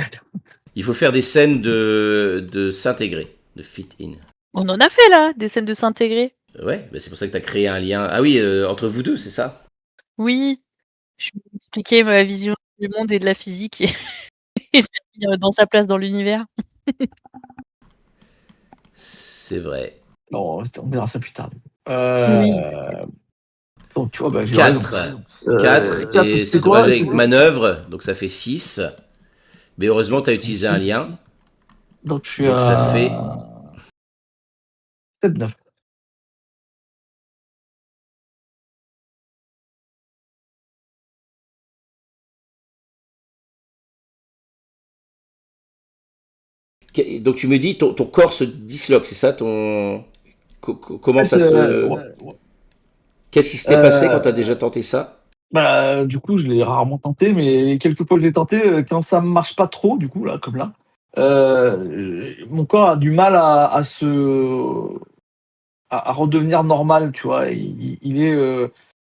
Il faut faire des scènes de s'intégrer, de fit in. On en a fait là, des scènes de s'intégrer. Ouais, bah c'est pour ça que t'as créé un lien. Ah oui, entre vous deux, c'est ça? Oui, je vais expliquer ma vision du monde et de la physique et, et j'ai mis dans sa place dans l'univers. C'est vrai. Non, on verra ça plus tard. Oui. Donc tu vois, bah, j'ai 4. raison. 4, Quatre, et c'était c'est quoi? dommage avec manœuvre, donc ça fait 6. Mais heureusement, t'as utilisé un lien, Donc je suis donc ça fait... à step 9. Donc tu me dis, ton corps se disloque, c'est ça ton... En Comment fait, ça se... ouais. Qu'est-ce qui s'était passé quand t'as déjà tenté ça? Bah, du coup, je l'ai rarement tenté, mais quelques fois que je l'ai tenté, quand ça marche pas trop, du coup, là, comme là, mon corps a du mal à redevenir normal, tu vois. Il est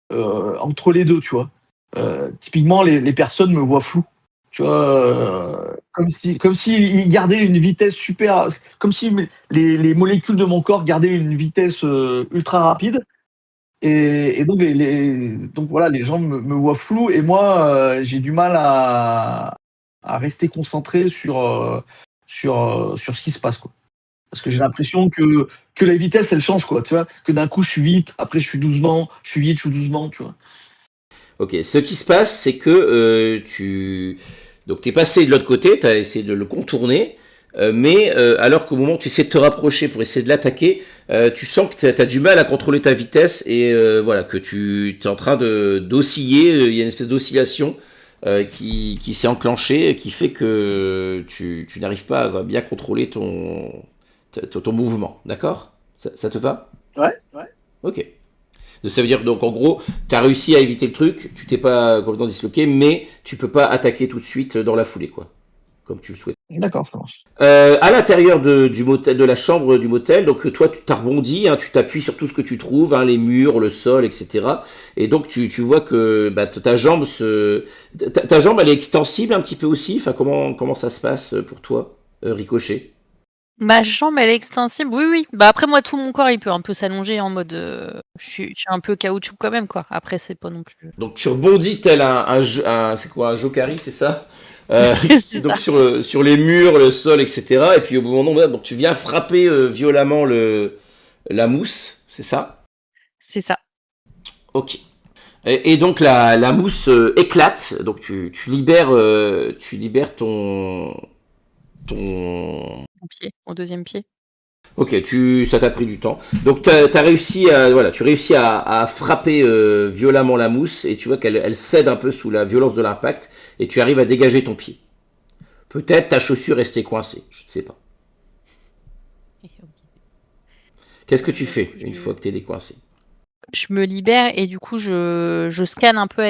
entre les deux, tu vois. Typiquement, les personnes me voient flou, tu vois, comme si il gardait une vitesse super, comme si les molécules de mon corps gardaient une vitesse ultra rapide. Et donc, donc voilà, les gens me voient flou et moi, j'ai du mal à rester concentré sur ce qui se passe, quoi. Parce que j'ai l'impression que la vitesse, elle change, quoi, tu vois. Que d'un coup, je suis vite, après, je suis doucement, je suis vite, je suis doucement, tu vois. Ok, ce qui se passe, c'est que tu... Donc t'es passé de l'autre côté, t'as essayé de le contourner, mais alors qu'au moment où tu essaies de te rapprocher pour essayer de l'attaquer, tu sens que t'as du mal à contrôler ta vitesse et voilà, que tu es en train d'osciller, il y a une espèce d'oscillation qui s'est enclenchée, qui fait que tu n'arrives pas à bien contrôler ton mouvement, d'accord? Ça te va? Ouais. Ok. Donc, ça veut dire donc en gros, tu as réussi à éviter le truc, tu t'es pas complètement disloqué, mais tu peux pas attaquer tout de suite dans la foulée, quoi, comme tu le souhaites. D'accord, ça marche. À l'intérieur du motel, de la chambre du motel, donc toi tu t'as rebondi, hein, tu t'appuies sur tout ce que tu trouves, hein, les murs, le sol, etc. Et donc tu vois que bah, ta jambe elle est extensible un petit peu aussi. Enfin comment ça se passe pour toi, Ricochet? Ma jambe, elle est extensible. Oui, oui. Bah après, moi, tout mon corps, il peut un peu s'allonger en mode. Je suis un peu caoutchouc quand même, quoi. Après, c'est pas non plus. Donc tu rebondis tel c'est quoi, un jokari, c'est ça? C'est Donc ça. sur les murs, le sol, etc. Et puis au bout d'un moment, donc tu viens frapper violemment la mousse, c'est ça? C'est ça. Ok. Et donc la mousse éclate, donc tu libères ton... Mon pied, mon deuxième pied. Ok, ça t'a pris du temps. Donc t'as réussi tu réussis à frapper violemment la mousse et tu vois qu'elle cède un peu sous la violence de l'impact et tu arrives à dégager ton pied. Peut-être ta chaussure restait coincée, je ne sais pas. Qu'est-ce que tu fais une fois que t'es décoincé? Je me libère et du coup, je scanne un peu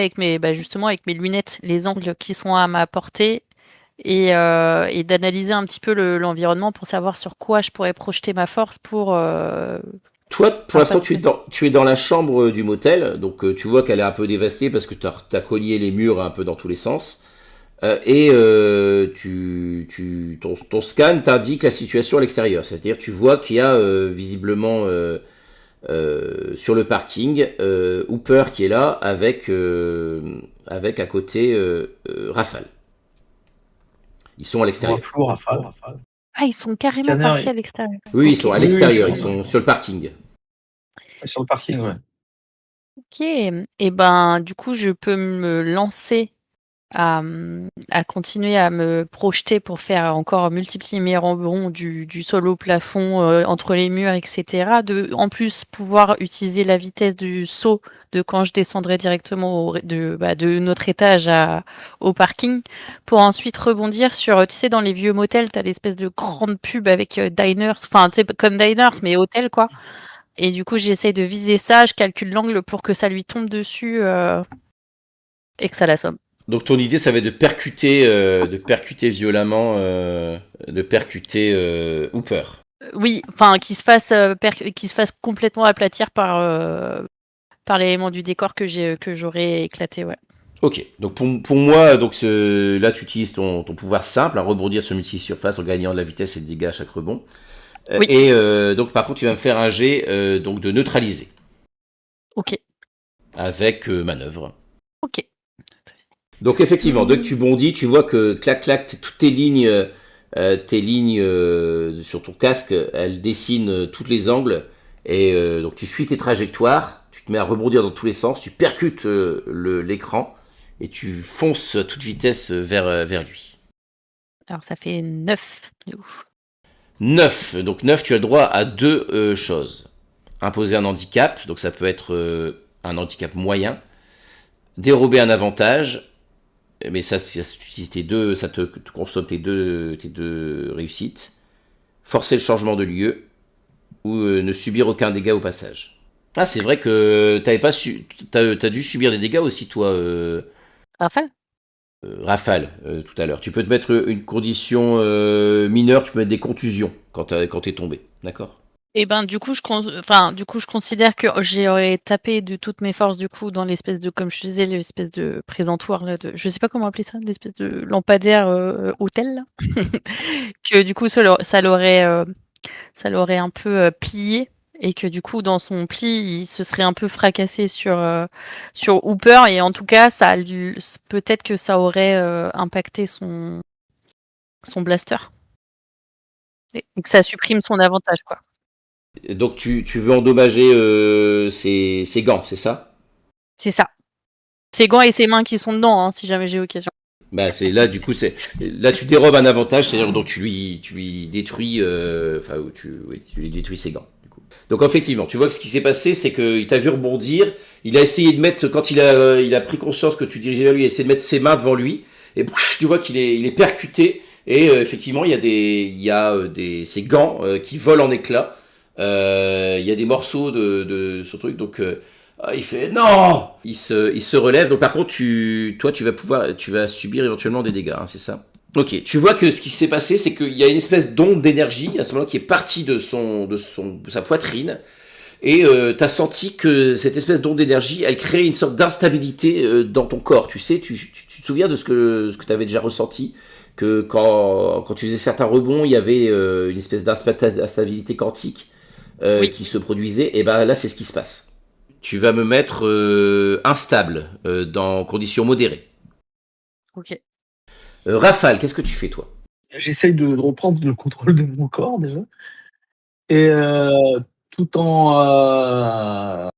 justement avec mes lunettes les angles qui sont à ma portée et d'analyser un petit peu l'environnement pour savoir sur quoi je pourrais projeter ma force pour. Toi, pour l'instant, tu es dans la chambre du motel, donc tu vois qu'elle est un peu dévastée parce que t'as cogné les murs un peu dans tous les sens. ton scan t'indique la situation à l'extérieur. C'est-à-dire tu vois qu'il y a visiblement sur le parking Hooper qui est là avec à côté Rafale. Ils sont à l'extérieur. Flou, Rafale. Ah, ils sont carrément Scanner, partis à l'extérieur. Oui, ils Ok. sont à l'extérieur, ils sont sur le parking. Sur le parking, ouais. Ok. Et ben, du coup, je peux me lancer à continuer à me projeter pour faire encore multiplier mes rebonds du sol au plafond, entre les murs, etc. En plus, pouvoir utiliser la vitesse du saut de quand je descendrai directement de notre étage au parking pour ensuite rebondir sur, tu sais, dans les vieux motels, t'as l'espèce de grande pub avec diners, enfin, tu sais, comme diners, mais hôtel, quoi. Et du coup, j'essaie de viser ça, je calcule l'angle pour que ça lui tombe dessus et que ça l'assomme. Donc ton idée, ça va être de percuter violemment, de percuter Hooper. Oui, enfin, qu'il se fasse complètement aplatir par l'élément du décor que j'aurais éclaté, ouais. Ok, donc pour moi, donc là tu utilises ton pouvoir simple, à rebondir sur multi-surface en gagnant de la vitesse et de dégâts à chaque rebond. Oui. Et donc par contre tu vas me faire un jet donc de neutraliser. Ok. Avec manœuvre. Ok. Donc effectivement, dès que tu bondis, tu vois que clac, toutes tes lignes sur ton casque, elles dessinent tous les angles. Et donc tu suis tes trajectoires, tu te mets à rebondir dans tous les sens, tu percutes l'écran et tu fonces à toute vitesse vers lui. Alors, ça fait 9, du coup. 9. Donc 9, tu as le droit à deux choses. Imposer un handicap, donc ça peut être un handicap moyen. Dérober un avantage, mais ça tu utilises ça te consomme tes deux réussites. Forcer le changement de lieu ou ne subir aucun dégât au passage. Ah, c'est vrai que t'as dû subir des dégâts aussi, toi, Rafale? Rafale, tout à l'heure. Tu peux te mettre une condition mineure, tu peux mettre des contusions quand t'es tombé, d'accord? Et ben, du coup, je considère que j'aurais tapé de toutes mes forces, du coup, dans l'espèce de, comme je disais, l'espèce de présentoir, là, je sais pas comment appeler ça, l'espèce de lampadaire hôtel, là. Que du coup, ça l'aurait un peu plié. Et que du coup, dans son pli, il se serait un peu fracassé sur Hooper. Et en tout cas, peut-être que ça aurait impacté son blaster. Et que ça supprime son avantage, quoi. Et donc tu veux endommager ses gants, c'est ça? C'est ça. Ses gants et ses mains qui sont dedans, hein, si jamais j'ai l'occasion. Bah c'est là du coup là tu dérobes un avantage, c'est-à-dire donc tu lui détruis tu lui détruis ses gants du coup. Donc effectivement, tu vois que ce qui s'est passé, c'est qu'il t'a vu rebondir, il a essayé de mettre quand il a pris conscience que tu dirigeais vers lui, il a essayé de mettre ses mains devant lui et tu vois qu'il est percuté et effectivement il y a ses gants qui volent en éclats. Il y a des morceaux de ce truc donc il fait non. Il se relève. Donc par contre, tu vas subir éventuellement des dégâts, hein, c'est ça? Ok. Tu vois que ce qui s'est passé, c'est qu'il y a une espèce d'onde d'énergie à ce moment-là qui est partie de sa poitrine. Et t'as senti que cette espèce d'onde d'énergie, elle crée une sorte d'instabilité dans ton corps. Tu sais, tu te souviens de ce que tu avais déjà ressenti, que quand tu faisais certains rebonds, il y avait une espèce d'instabilité quantique Oui. qui se produisait. Et ben là, c'est ce qui se passe. Tu vas me mettre instable, dans conditions modérées. Ok. Rafale, qu'est-ce que tu fais, toi? J'essaye de reprendre le contrôle de mon corps déjà. Et tout en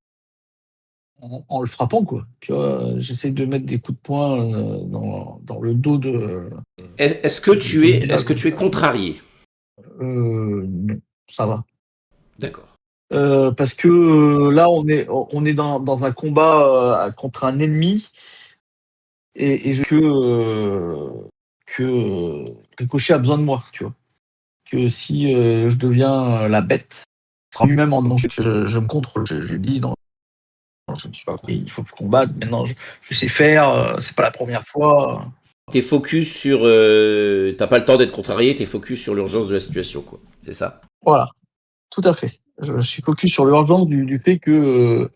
le frappant, quoi. Tu vois, j'essaye de mettre des coups de poing dans le dos de. Est-ce que tu es contrarié? Non, ça va. D'accord. Parce que là, on est dans un combat contre un ennemi et que Ricochet a besoin de moi, tu vois. Que si je deviens la bête, il sera lui-même en danger, que je me contrôle. Je lui dis, non, je ne suis pas. Il faut que je combatte. Maintenant, je sais faire. C'est pas la première fois. T'es focus sur... t'as pas le temps d'être contrarié, t'es focus sur l'urgence de la situation, quoi. C'est ça? Voilà, tout à fait. Je suis focus sur l'urgence du fait que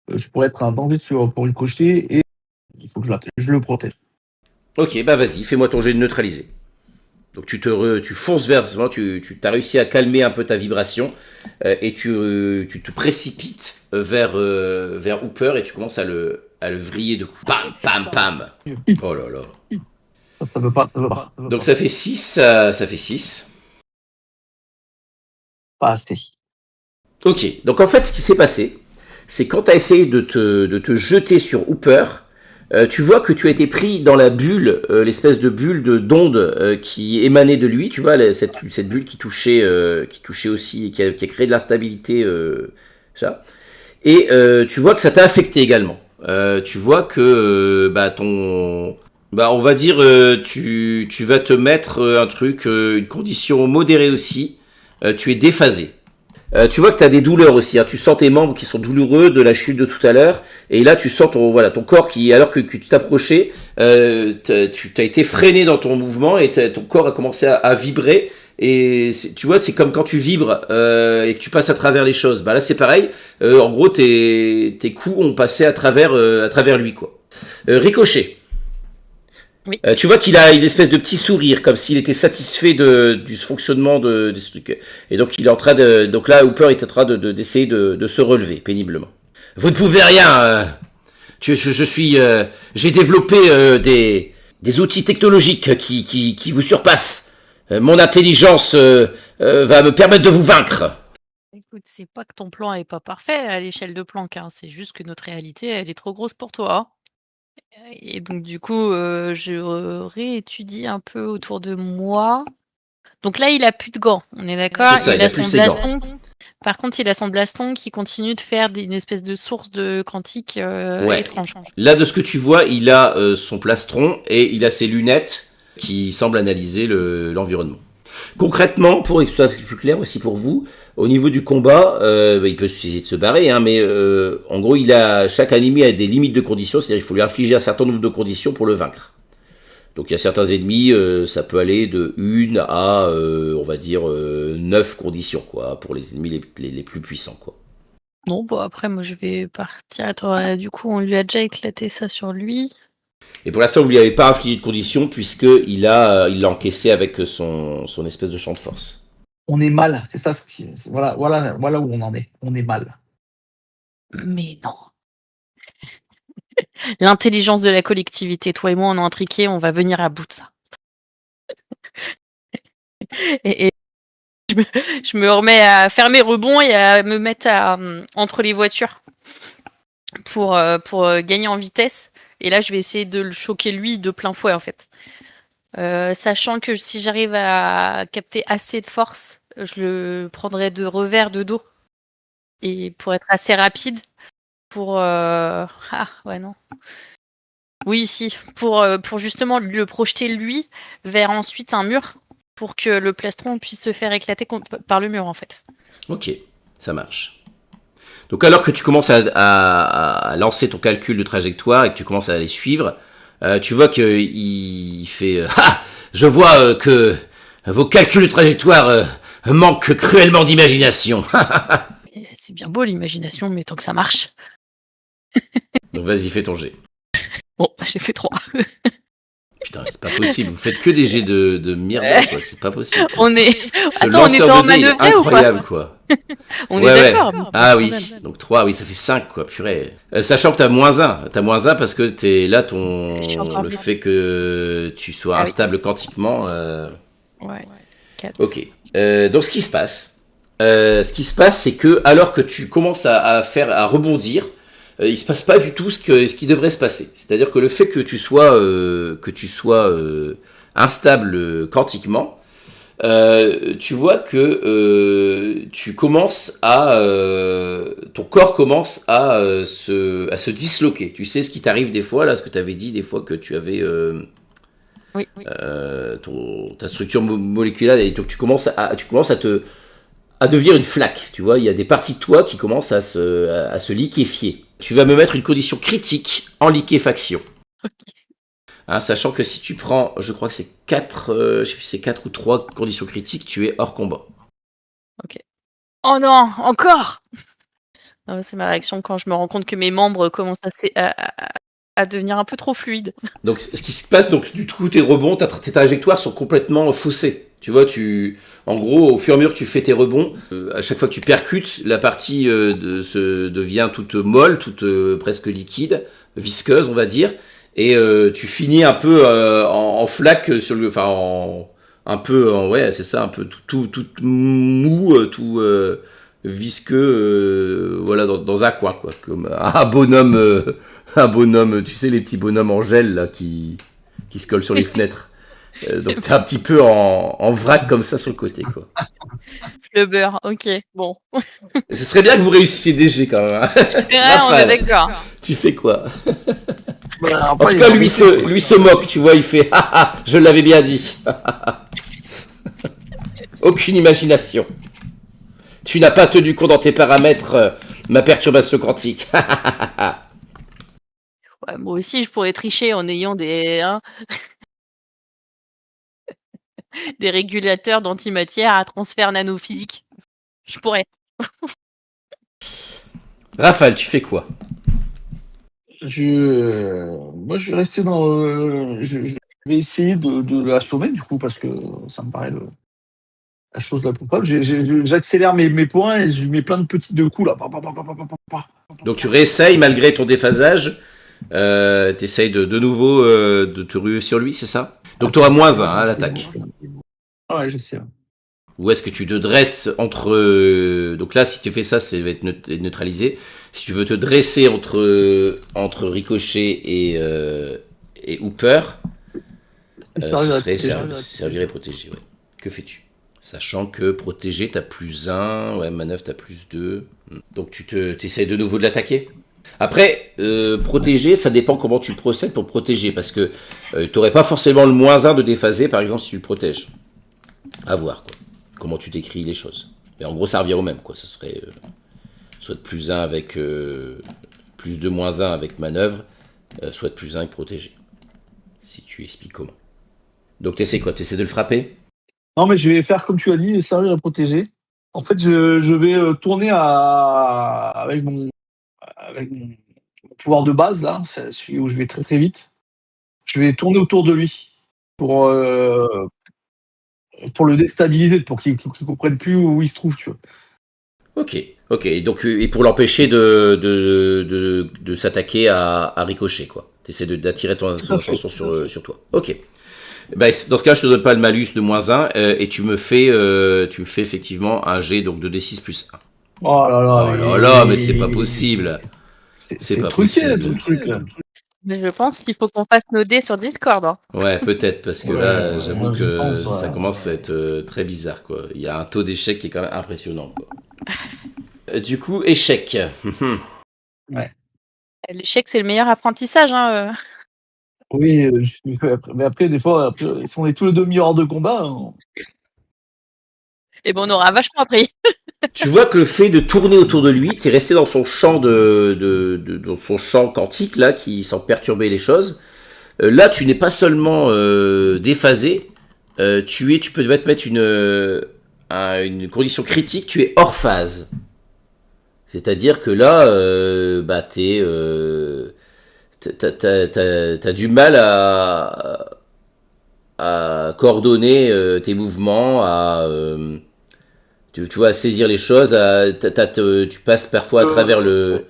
je pourrais être un danger pour Ricochet et il faut que je le protège. Ok, bah vas-y, fais-moi ton jet de neutraliser. Donc tu fonces vers, tu as réussi à calmer un peu ta vibration et tu te précipites vers Hooper et tu commences à le vriller de coups. Pam, pam, pam. Oh là là. Ça peut pas, ça peut pas, ça peut Donc pas. ça fait 6, ça fait 6. Pas assez. Ok, donc en fait ce qui s'est passé, c'est quand tu as essayé de te jeter sur Hooper, tu vois que tu as été pris dans la bulle, l'espèce de bulle d'onde qui émanait de lui, tu vois, cette bulle qui touchait aussi, et qui a créé de l'instabilité, ça. Et tu vois que ça t'a affecté également. Tu vois que on va dire, tu vas te mettre un truc, une condition modérée aussi. Tu es déphasé. Tu vois que tu as des douleurs aussi, hein. Tu sens tes membres qui sont douloureux de la chute de tout à l'heure. Et là, tu sens ton corps qui, alors que tu t'approchais, tu as été freiné dans ton mouvement et ton corps a commencé à vibrer. Et tu vois, c'est comme quand tu vibres et que tu passes à travers les choses. Bah là, c'est pareil. En gros, tes coups ont passé à travers lui, quoi. Ricochet. Oui. Tu vois qu'il a une espèce de petit sourire, comme s'il était satisfait du fonctionnement de ce truc. Et donc il est en train de, donc là Hooper est en train d'essayer de se relever péniblement. Vous ne pouvez rien. Je suis, j'ai développé des outils technologiques qui vous surpassent. Mon intelligence va me permettre de vous vaincre. Écoute, c'est pas que ton plan est pas parfait à l'échelle de Planck, hein, c'est juste que notre réalité, elle est trop grosse pour toi. Et donc du coup, je réétudie un peu autour de moi. Donc là, il a plus de gants, on est d'accord? C'est ça, il a plus son ses gants. blaston. Par contre, il a son blaston qui continue de faire une espèce de source de quantique Ouais. étrange. Là, de ce que tu vois, il a son plastron et il a ses lunettes qui semblent analyser l'environnement. Concrètement, pour que ce soit plus clair aussi pour vous, au niveau du combat, il peut essayer de se barrer, hein, mais en gros, chaque ennemi a des limites de conditions, c'est-à-dire qu'il faut lui infliger un certain nombre de conditions pour le vaincre. Donc il y a certains ennemis, ça peut aller de 1 à, on va dire, 9 conditions, quoi, pour les ennemis les plus puissants, quoi. Non, bon après, moi je vais partir. Attends, du coup, on lui a déjà éclaté ça sur lui. Et pour l'instant, vous lui avez pas infligé de conditions puisqu'il l'a encaissé avec son espèce de champ de force. On est mal, c'est ça voilà où on en est. On est mal. Mais non. L'intelligence de la collectivité, toi et moi, on est intriqués, on va venir à bout de ça. Et je me remets à faire mes rebonds et à me mettre entre les voitures pour gagner en vitesse. Et là, je vais essayer de le choquer lui de plein fouet en fait. Sachant que si j'arrive à capter assez de force, je le prendrai de revers de dos. Et pour être assez rapide, pour... Ah, ouais, non. Oui, si. Pour justement le projeter lui vers ensuite un mur pour que le plastron puisse se faire éclater par le mur en fait. Ok, ça marche. Donc alors que tu commences à lancer ton calcul de trajectoire et que tu commences à les suivre, tu vois qu'il fait ah, je vois que vos calculs de trajectoire manquent cruellement d'imagination. Et c'est bien beau l'imagination, mais tant que ça marche. Donc vas-y, fais ton jet. Bon, j'ai fait 3. Putain, c'est pas possible, vous faites que des jets de merde, quoi, c'est pas possible. On est. Ce Attends, on était lanceur en de dés, il est manœuvré ou pas? incroyable, quoi. On Ouais, est d'accord. ouais. mais Ah quand oui, même. donc 3, oui, ça fait 5, quoi, purée. Sachant que t'as -1. T'as -1 parce que t'es là, Je suis en train le de- fait que tu sois Ah oui. instable quantiquement. Ouais. 4. Ok. Donc ce qui se passe, c'est que alors que tu commences à rebondir, il se passe pas du tout ce qui devrait se passer. C'est-à-dire que le fait que tu sois instable quantiquement, tu vois que ton corps commence à se disloquer. Tu sais ce qui t'arrive des fois, là, ce que tu avais dit des fois que tu avais Oui. ta structure moléculaire, et donc tu commences à devenir une flaque. Tu vois, il y a des parties de toi qui commencent à se liquéfier. Tu vas me mettre une condition critique en liquéfaction. Hein, sachant que si tu prends, je crois que c'est 4, je sais plus si c'est 4 ou 3 conditions critiques, tu es hors combat. Oh non, encore. C'est ma réaction quand je me rends compte que mes membres commencent à à devenir un peu trop fluide. Donc, ce qui se passe, donc, du coup, tes rebonds, tes trajectoires sont complètement faussées. Tu vois, en gros, au fur et à mesure que tu fais tes rebonds, à chaque fois que tu percutes, la partie devient toute molle, toute presque liquide, visqueuse, on va dire, et tu finis un peu en flaque un peu, ouais, c'est ça, un peu tout mou, tout visqueux, voilà, dans un coin, quoi, comme un bonhomme, tu sais, les petits bonhommes en gel là qui se collent sur les fenêtres. Donc t'es un petit peu en vrac comme ça sur le côté, quoi. Le beurre, ok, bon. Et ce serait bien que vous réussissiez DG quand même. Hein. Ouais, on Raphaël, est d'accord. tu fais quoi? Bah, En après, tout il cas, y a- lui se moque, tu vois, il fait je l'avais bien dit. Aucune imagination. Tu n'as pas tenu compte dans tes paramètres ma perturbation quantique. Ouais, moi aussi, je pourrais tricher en ayant des régulateurs d'antimatière à transfert nanophysique. Je pourrais. Raphaël, tu fais quoi? Moi, je vais rester dans. Je vais essayer de l'assommer, du coup, parce que ça me paraît la chose la plus probable. J'accélère mes points et je lui mets plein de petits deux coups là. Pa, pa, pa, pa, pa, pa, pa, pa. Donc tu réessayes malgré ton déphasage. T'essayes de nouveau de te ruer sur lui, c'est ça? Donc tu auras moins 1 à l'attaque. Ah ouais, j'essaie. Ou est-ce que tu te dresses entre... donc là, si tu fais ça, ça va être neutralisé. Si tu veux te dresser entre Ricochet et Hooper, ce serait servirait protégé. Ouais. Que fais-tu? Sachant que protégé, t'as plus 1, ouais, manœuvre, t'as plus 2. Donc tu t'essayes de nouveau de l'attaquer. Après, protéger, ça dépend comment tu procèdes pour protéger. Parce que t'aurais pas forcément le moins 1 de déphasé, par exemple, si tu le protèges. À voir, quoi. Comment tu décris les choses. Mais en gros, ça revient au même, quoi. Ça serait soit de plus 1 avec plus 2 moins 1 avec manœuvre, soit de plus 1 avec protégé. Si tu expliques comment. Donc t'essaies quoi? T'essaies de le frapper? Non, mais je vais faire comme tu as dit, servir à protéger. En fait, je vais tourner avec mon pouvoir de base, là, c'est celui où je vais très très vite. Je vais tourner autour de lui pour, euh, pour le déstabiliser, pour qu'il ne comprenne plus où il se trouve, tu vois. Ok. Et donc, et pour l'empêcher de s'attaquer à Ricochet, quoi. T'essaies d'attirer son attention sur toi. Ok. Bah, dans ce cas, je te donne pas le malus de moins 1 et tu me fais effectivement un jet donc de D6 plus 1. Oh là là, Oh là là, mais c'est pas possible. C'est pas truqué, possible. le truc, là. Mais je pense qu'il faut qu'on fasse nos dés sur Discord. Hein. Ouais, peut-être, parce que Ouais, là, j'avoue moi, je que pense, ouais. ça commence à être très bizarre, quoi. Il y a un taux d'échec qui est quand même impressionnant, quoi. Du coup, échec. L'échec, c'est le meilleur apprentissage. Hein. Oui, mais après, des fois, si on est tous les demi-heures de combat, Et bon, on aura vachement appris. Tu vois que le fait de tourner autour de lui, t'es resté dans son champ dans son champ quantique là, qui sans perturber les choses. Là, tu n'es pas seulement déphasé, tu peux te mettre une condition critique, tu es hors phase. C'est-à-dire que là, bah t'as du mal à coordonner tes mouvements, tu vois, à saisir les choses, tu passes parfois à travers le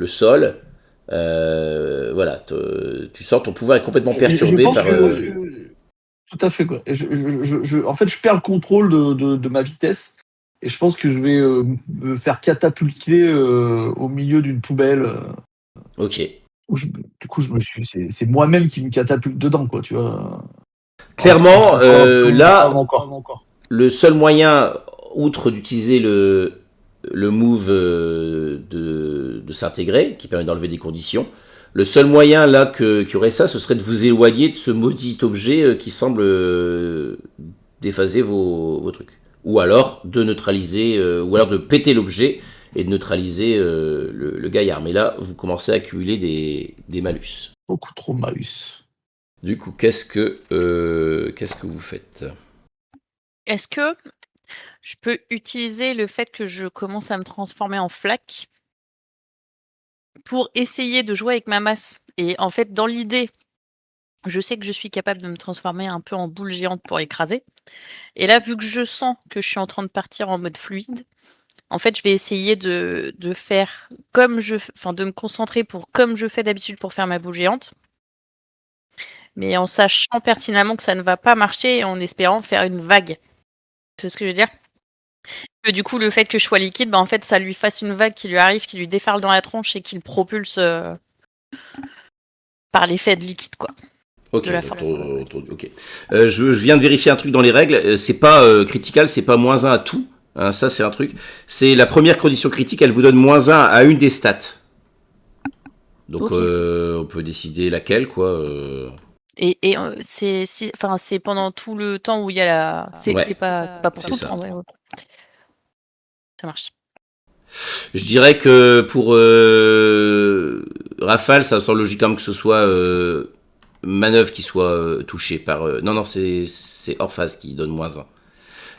sol. Voilà, tu sens ton pouvoir est complètement je perturbé pense par. tout à fait, quoi. Et en fait, je perds le contrôle de ma vitesse. Et je pense que je vais me faire catapulter au milieu d'une poubelle. Ok. Du coup, c'est moi-même qui me catapulte dedans, quoi, tu vois. Clairement, là, Encore. le seul moyen, outre d'utiliser le move de s'intégrer, qui permet d'enlever des conditions, le seul moyen là qu'il y aurait ça, ce serait de vous éloigner de ce maudit objet qui semble déphaser vos trucs. Ou alors de neutraliser, ou alors de péter l'objet et de neutraliser le gaillard. Mais là, vous commencez à accumuler des malus. Beaucoup trop malus. Du coup, qu'est-ce que vous faites? Est-ce que je peux utiliser le fait que je commence à me transformer en flaque pour essayer de jouer avec ma masse. Et en fait, dans l'idée, je sais que je suis capable de me transformer un peu en boule géante pour écraser. Et là, vu que je sens que je suis en train de partir en mode fluide, en fait, je vais essayer de faire de me concentrer comme je fais d'habitude pour faire ma boule géante, mais en sachant pertinemment que ça ne va pas marcher et en espérant faire une vague. Tu vois ce que je veux dire? Que du coup, le fait que je sois liquide, en fait, ça lui fasse une vague qui lui arrive, qui lui déferle dans la tronche et qui le propulse par l'effet de liquide, quoi. Ok, De la force. ok. Je viens de vérifier un truc dans les règles. C'est pas critical, c'est pas -1 à tout. Hein, ça, c'est un truc. C'est la première condition critique, elle vous donne -1 à une des stats. Donc, on peut décider laquelle, quoi. Et c'est pendant tout le temps où il y a la. C'est pas pour tout le temps, ouais. Ça marche. Je dirais que pour Rafale, ça me semble logique quand même que ce soit Manœuvre qui soit touchée par. Non, c'est Orphaz qui donne -1.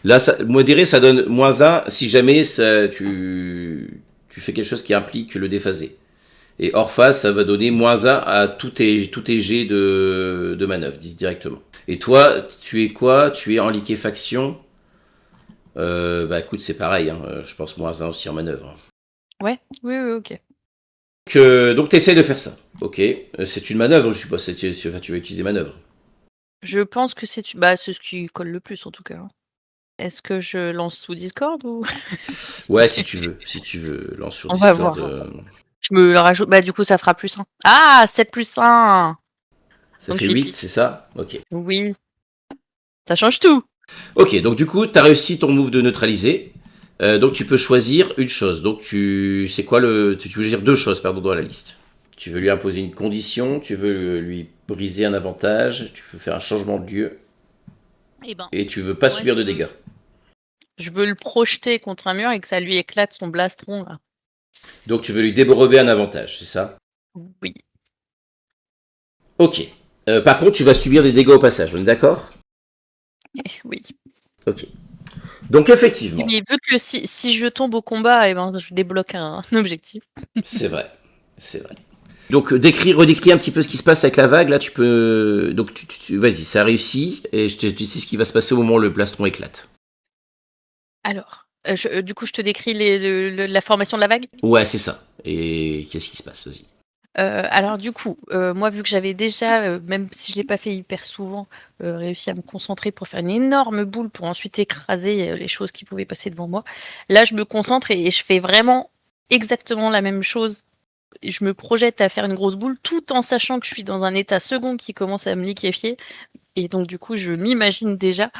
Là, modéré, ça donne -1 si jamais tu fais quelque chose qui implique le déphasé. Et Orphaz, ça va donner -1 à tous tes jets de manœuvre, directement. Et toi, tu es quoi? Tu es en liquéfaction. Écoute, c'est pareil, hein, je pense -1 aussi en manœuvre. Ouais, oui, ok. Donc tu essaies de faire ça. Ok, c'est une manœuvre, je suppose. Tu vas utiliser manœuvre. Je pense que c'est ce qui colle le plus en tout cas. Est-ce que je lance sous Discord ou? Ouais, si tu veux, lance sur On Discord. va voir. Je me le rajoute. Du coup, ça fera +1. Ah, 7 +1. Ça fait 8, c'est ça? Ok. Oui. Ça change tout. Ok, donc du coup, tu as réussi ton move de neutraliser. Donc tu peux choisir une chose. Donc c'est quoi tu veux choisir 2 choses, pardon, dans la liste. Tu veux lui imposer une condition, tu veux lui briser un avantage, tu veux faire un changement de lieu. Et tu veux pas subir de dégâts. Je veux le projeter contre un mur et que ça lui éclate son blastron là. Donc tu veux lui dérober un avantage, c'est ça? Oui. Ok. Par contre, tu vas subir des dégâts au passage, on est d'accord? Oui. Ok. Donc effectivement. Mais vu que si je tombe au combat, je débloque un objectif. C'est vrai. Donc redécris un petit peu ce qui se passe avec la vague. Là, tu peux. Donc vas-y, ça réussit et je te dis ce qui va se passer au moment où le plastron éclate. Alors, du coup, je te décris la formation de la vague. Ouais, c'est ça. Et qu'est-ce qui se passe? Vas-y. Alors du coup, moi vu que j'avais déjà, même si je l'ai pas fait hyper souvent, réussi à me concentrer pour faire une énorme boule pour ensuite écraser les choses qui pouvaient passer devant moi. Là, je me concentre et je fais vraiment exactement la même chose. Je me projette à faire une grosse boule tout en sachant que je suis dans un état second qui commence à me liquéfier. Et donc du coup, je m'imagine déjà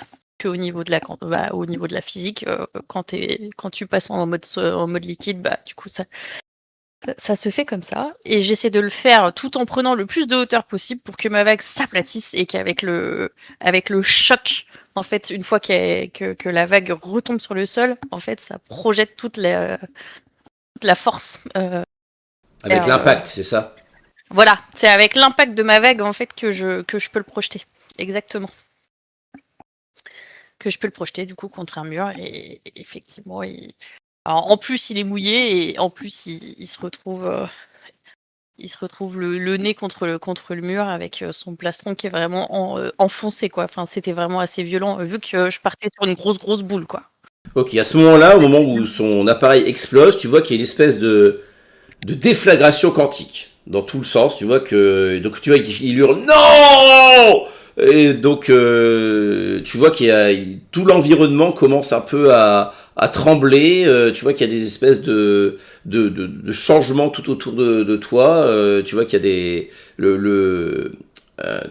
qu'au niveau de au niveau de la physique, quand tu passes en mode liquide, du coup ça se fait comme ça, et j'essaie de le faire tout en prenant le plus de hauteur possible pour que ma vague s'aplatisse et qu'avec le choc, en fait, une fois que la vague retombe sur le sol, en fait, ça projette toute la force. Avec l'impact, c'est ça? Voilà, c'est avec l'impact de ma vague, en fait, que je peux le projeter. Exactement. Que je peux le projeter, du coup, contre un mur, et effectivement, alors, en plus, il est mouillé et en plus, il se retrouve le nez contre le mur avec son plastron qui est vraiment enfoncé, quoi. Enfin, c'était vraiment assez violent vu que je partais sur une grosse boule, quoi. Ok, à ce moment-là, au moment où son appareil explose, tu vois qu'il y a une espèce de déflagration quantique dans tout le sens. Tu vois donc tu vois qu'il hurle non. Et donc tu vois tout l'environnement commence un peu à trembler. Tu vois qu'il y a des espèces de changements tout autour de toi. Tu vois qu'il y a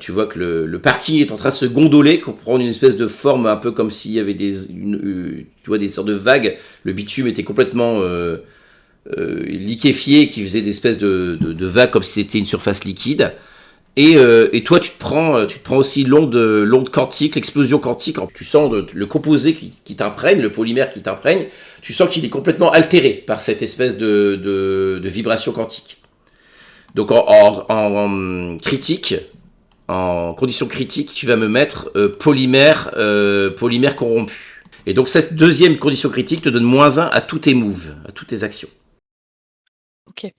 tu vois que le parking est en train de se gondoler, qu'on prend une espèce de forme un peu comme s'il y avait tu vois, des sortes de vagues. Le bitume était complètement liquéfié, qui faisait des espèces de vagues comme si c'était une surface liquide. Et toi, tu te prends aussi l'onde quantique, l'explosion quantique. Tu sens le composé qui t'imprègne, le polymère qui t'imprègne. Tu sens qu'il est complètement altéré par cette espèce de vibration quantique. Donc en critique, en condition critique, tu vas me mettre polymère corrompu. Et donc cette deuxième condition critique te donne -1 à tous tes moves, à toutes tes actions. Ok.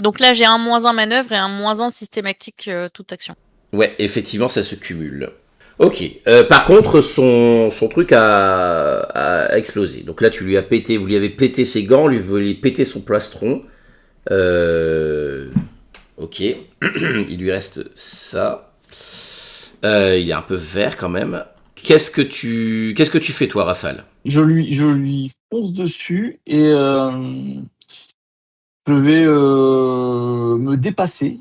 Donc là, j'ai un -1 manœuvre et un -1 systématique toute action. Ouais, effectivement, ça se cumule. Ok. Par contre, son truc a explosé. Donc là, vous lui avez pété ses gants, vous lui avez pété son plastron. Ok. Il lui reste ça. Il est un peu vert quand même. Qu'est-ce que tu fais toi, Rafale? Je lui fonce dessus et je vais me dépasser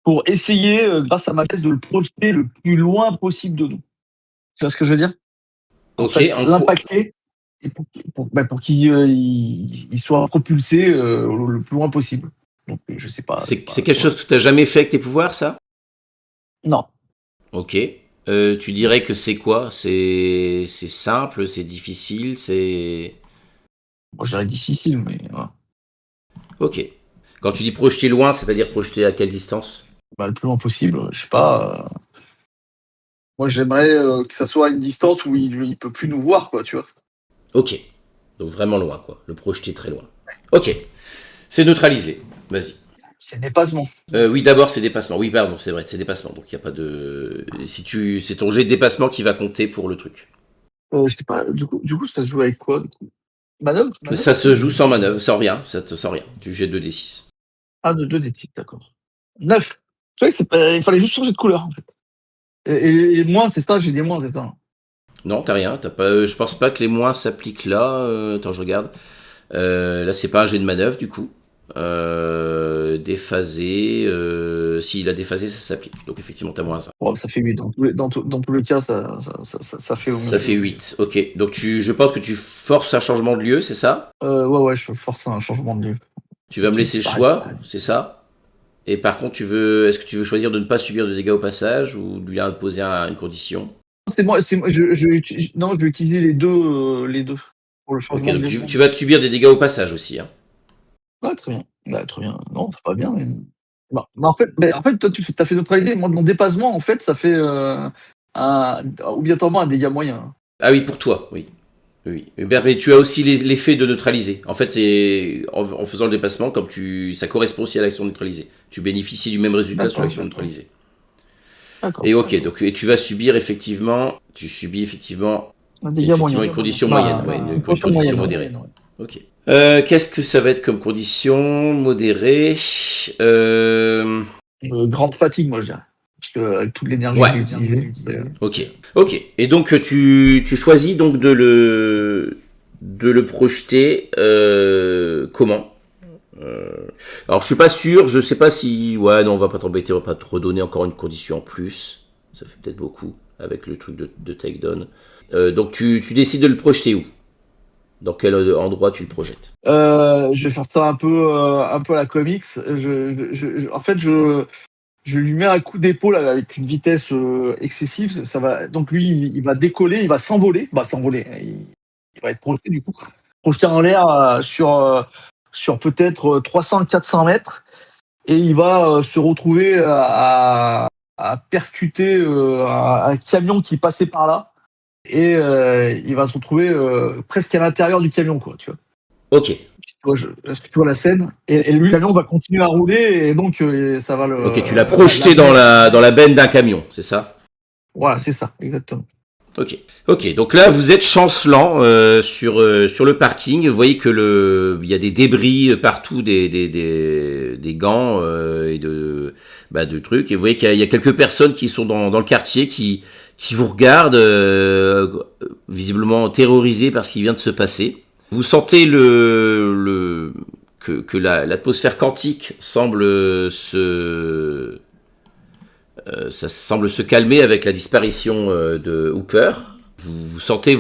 pour essayer, grâce à ma vitesse, de le projeter le plus loin possible de nous. Tu vois ce que je veux dire? En Ok. fait, l'impacter et pour qu'il soit propulsé le plus loin possible. Donc, je sais pas. C'est quelque chose que tu n'as jamais fait avec tes pouvoirs, ça? Non. Ok. Tu dirais que c'est quoi? C'est simple, c'est difficile, c'est... Moi, je dirais difficile, mais voilà. Ok. Quand tu dis projeter loin, c'est-à-dire projeter à quelle distance? Bah, le plus loin possible. Je sais pas. Moi, j'aimerais que ça soit à une distance où il peut plus nous voir, quoi, tu vois. Ok. Donc vraiment loin, quoi. Le projeter très loin. Ok. C'est neutralisé. Vas-y. C'est dépassement. Oui, d'abord, c'est dépassement. Oui, pardon, c'est vrai, c'est dépassement. Donc, il n'y a pas de... C'est ton jet de dépassement qui va compter pour le truc. Je sais pas. Du coup, ça se joue avec quoi, du coup? Manœuvre? Ça se joue sans manœuvre, sans rien. Sans rien. Tu jettes 2d6. Ah, de 2 des types, d'accord. 9. Tu vois, il fallait juste changer de couleur, en fait. Et moins, c'est ça, j'ai des moins, c'est ça. Non, t'as rien. T'as pas... Je pense pas que les moins s'appliquent là. Attends, je regarde. Là, c'est pas un jet de manœuvre, du coup. Déphasé. S'il a déphasé, ça s'applique. Donc, effectivement, t'as moins 1. Bon, ça fait 8. Dans tous les cas, ça fait au Ça fait 8. Ok. Donc, je pense que tu forces un changement de lieu, c'est ça? Ouais, je force un changement de lieu. Tu vas me laisser le choix, c'est ça? Et par contre, est-ce que tu veux choisir de ne pas subir de dégâts au passage ou de lui imposer une condition? C'est moi, non, je vais utiliser les deux pour le changement Ok, de donc lieu. tu vas te subir des dégâts au passage aussi. Hein. Ouais, très bien. Bah, très bien. Non, c'est pas bien. En fait, toi, t'as fait neutraliser. Moi, mon dépassement, en fait, ça fait obligatoirement un dégât moyen. Ah oui, pour toi, oui. Oui. Mais tu as aussi l'effet de neutraliser. En fait, c'est en faisant le déplacement, ça correspond aussi à l'action neutralisée. Tu bénéficies du même résultat sur l'action neutralisée. D'accord. Et ok, donc et tu vas subir effectivement, Un dégât moyen. une condition moyenne, une condition moyenne, modérée. ouais. Ok. Qu'est-ce que ça va être comme condition modérée? Grande fatigue, moi, je dirais. Parce que avec toute l'énergie Ouais. que j'ai utilisée. Ok. Et donc tu choisis donc de le projeter comment? Alors je suis pas sûr, je sais pas si... Ouais, non, on va pas t'embêter, on va pas te redonner encore une condition en plus. Ça fait peut-être beaucoup avec le truc de takedown. Donc tu décides de le projeter où? Dans quel endroit tu le projettes? Je vais faire ça un peu à la comics. En fait, je lui mets un coup d'épaule avec une vitesse excessive. Donc lui, il va décoller, il va s'envoler. Il va être projeté du coup. Projeté en l'air sur peut-être 300-400 mètres. Et il va se retrouver à percuter un camion qui passait par là. Et il va se retrouver presque à l'intérieur du camion, quoi, tu vois. Ok. Est-ce que tu vois la scène? Et lui, le camion va continuer à rouler, et donc ça va le... Ok, tu l'as projeté dans la benne d'un camion, c'est ça? Voilà, c'est ça, exactement. Ok. Donc là, vous êtes chancelant sur le parking. Vous voyez que il y a des débris partout, des gants et de trucs. Et vous voyez qu'il y a quelques personnes qui sont dans le quartier qui vous regardent, visiblement terrorisées par ce qui vient de se passer. Vous sentez que l'atmosphère quantique semble ça semble se calmer avec la disparition de Hooper. Vous sentez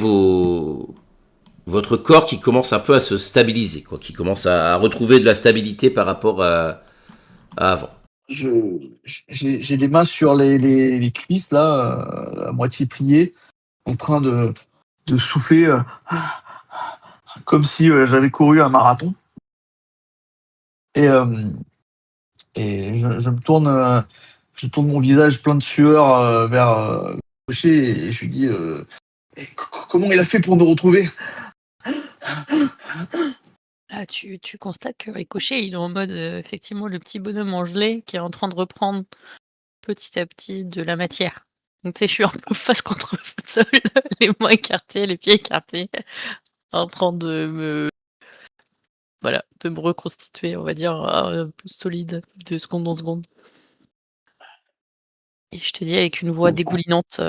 votre corps qui commence un peu à se stabiliser, quoi, qui commence à retrouver de la stabilité par rapport à avant. J'ai les mains sur les cuisses, là, à moitié pliées, en train de souffler comme si j'avais couru un marathon. Et je me tourne... je tourne mon visage plein de sueur vers Rocher et je lui dis comment il a fait pour nous retrouver? Bah, tu constates que Ricochet, il est en mode, effectivement, le petit bonhomme en gelée qui est en train de reprendre petit à petit de la matière. Donc, tu sais, je suis un peu face contre le sol, les mains écartées, les pieds écartés, en train de me reconstituer, on va dire, plus solide de seconde en seconde. Et je te dis avec une voix dégoulinante,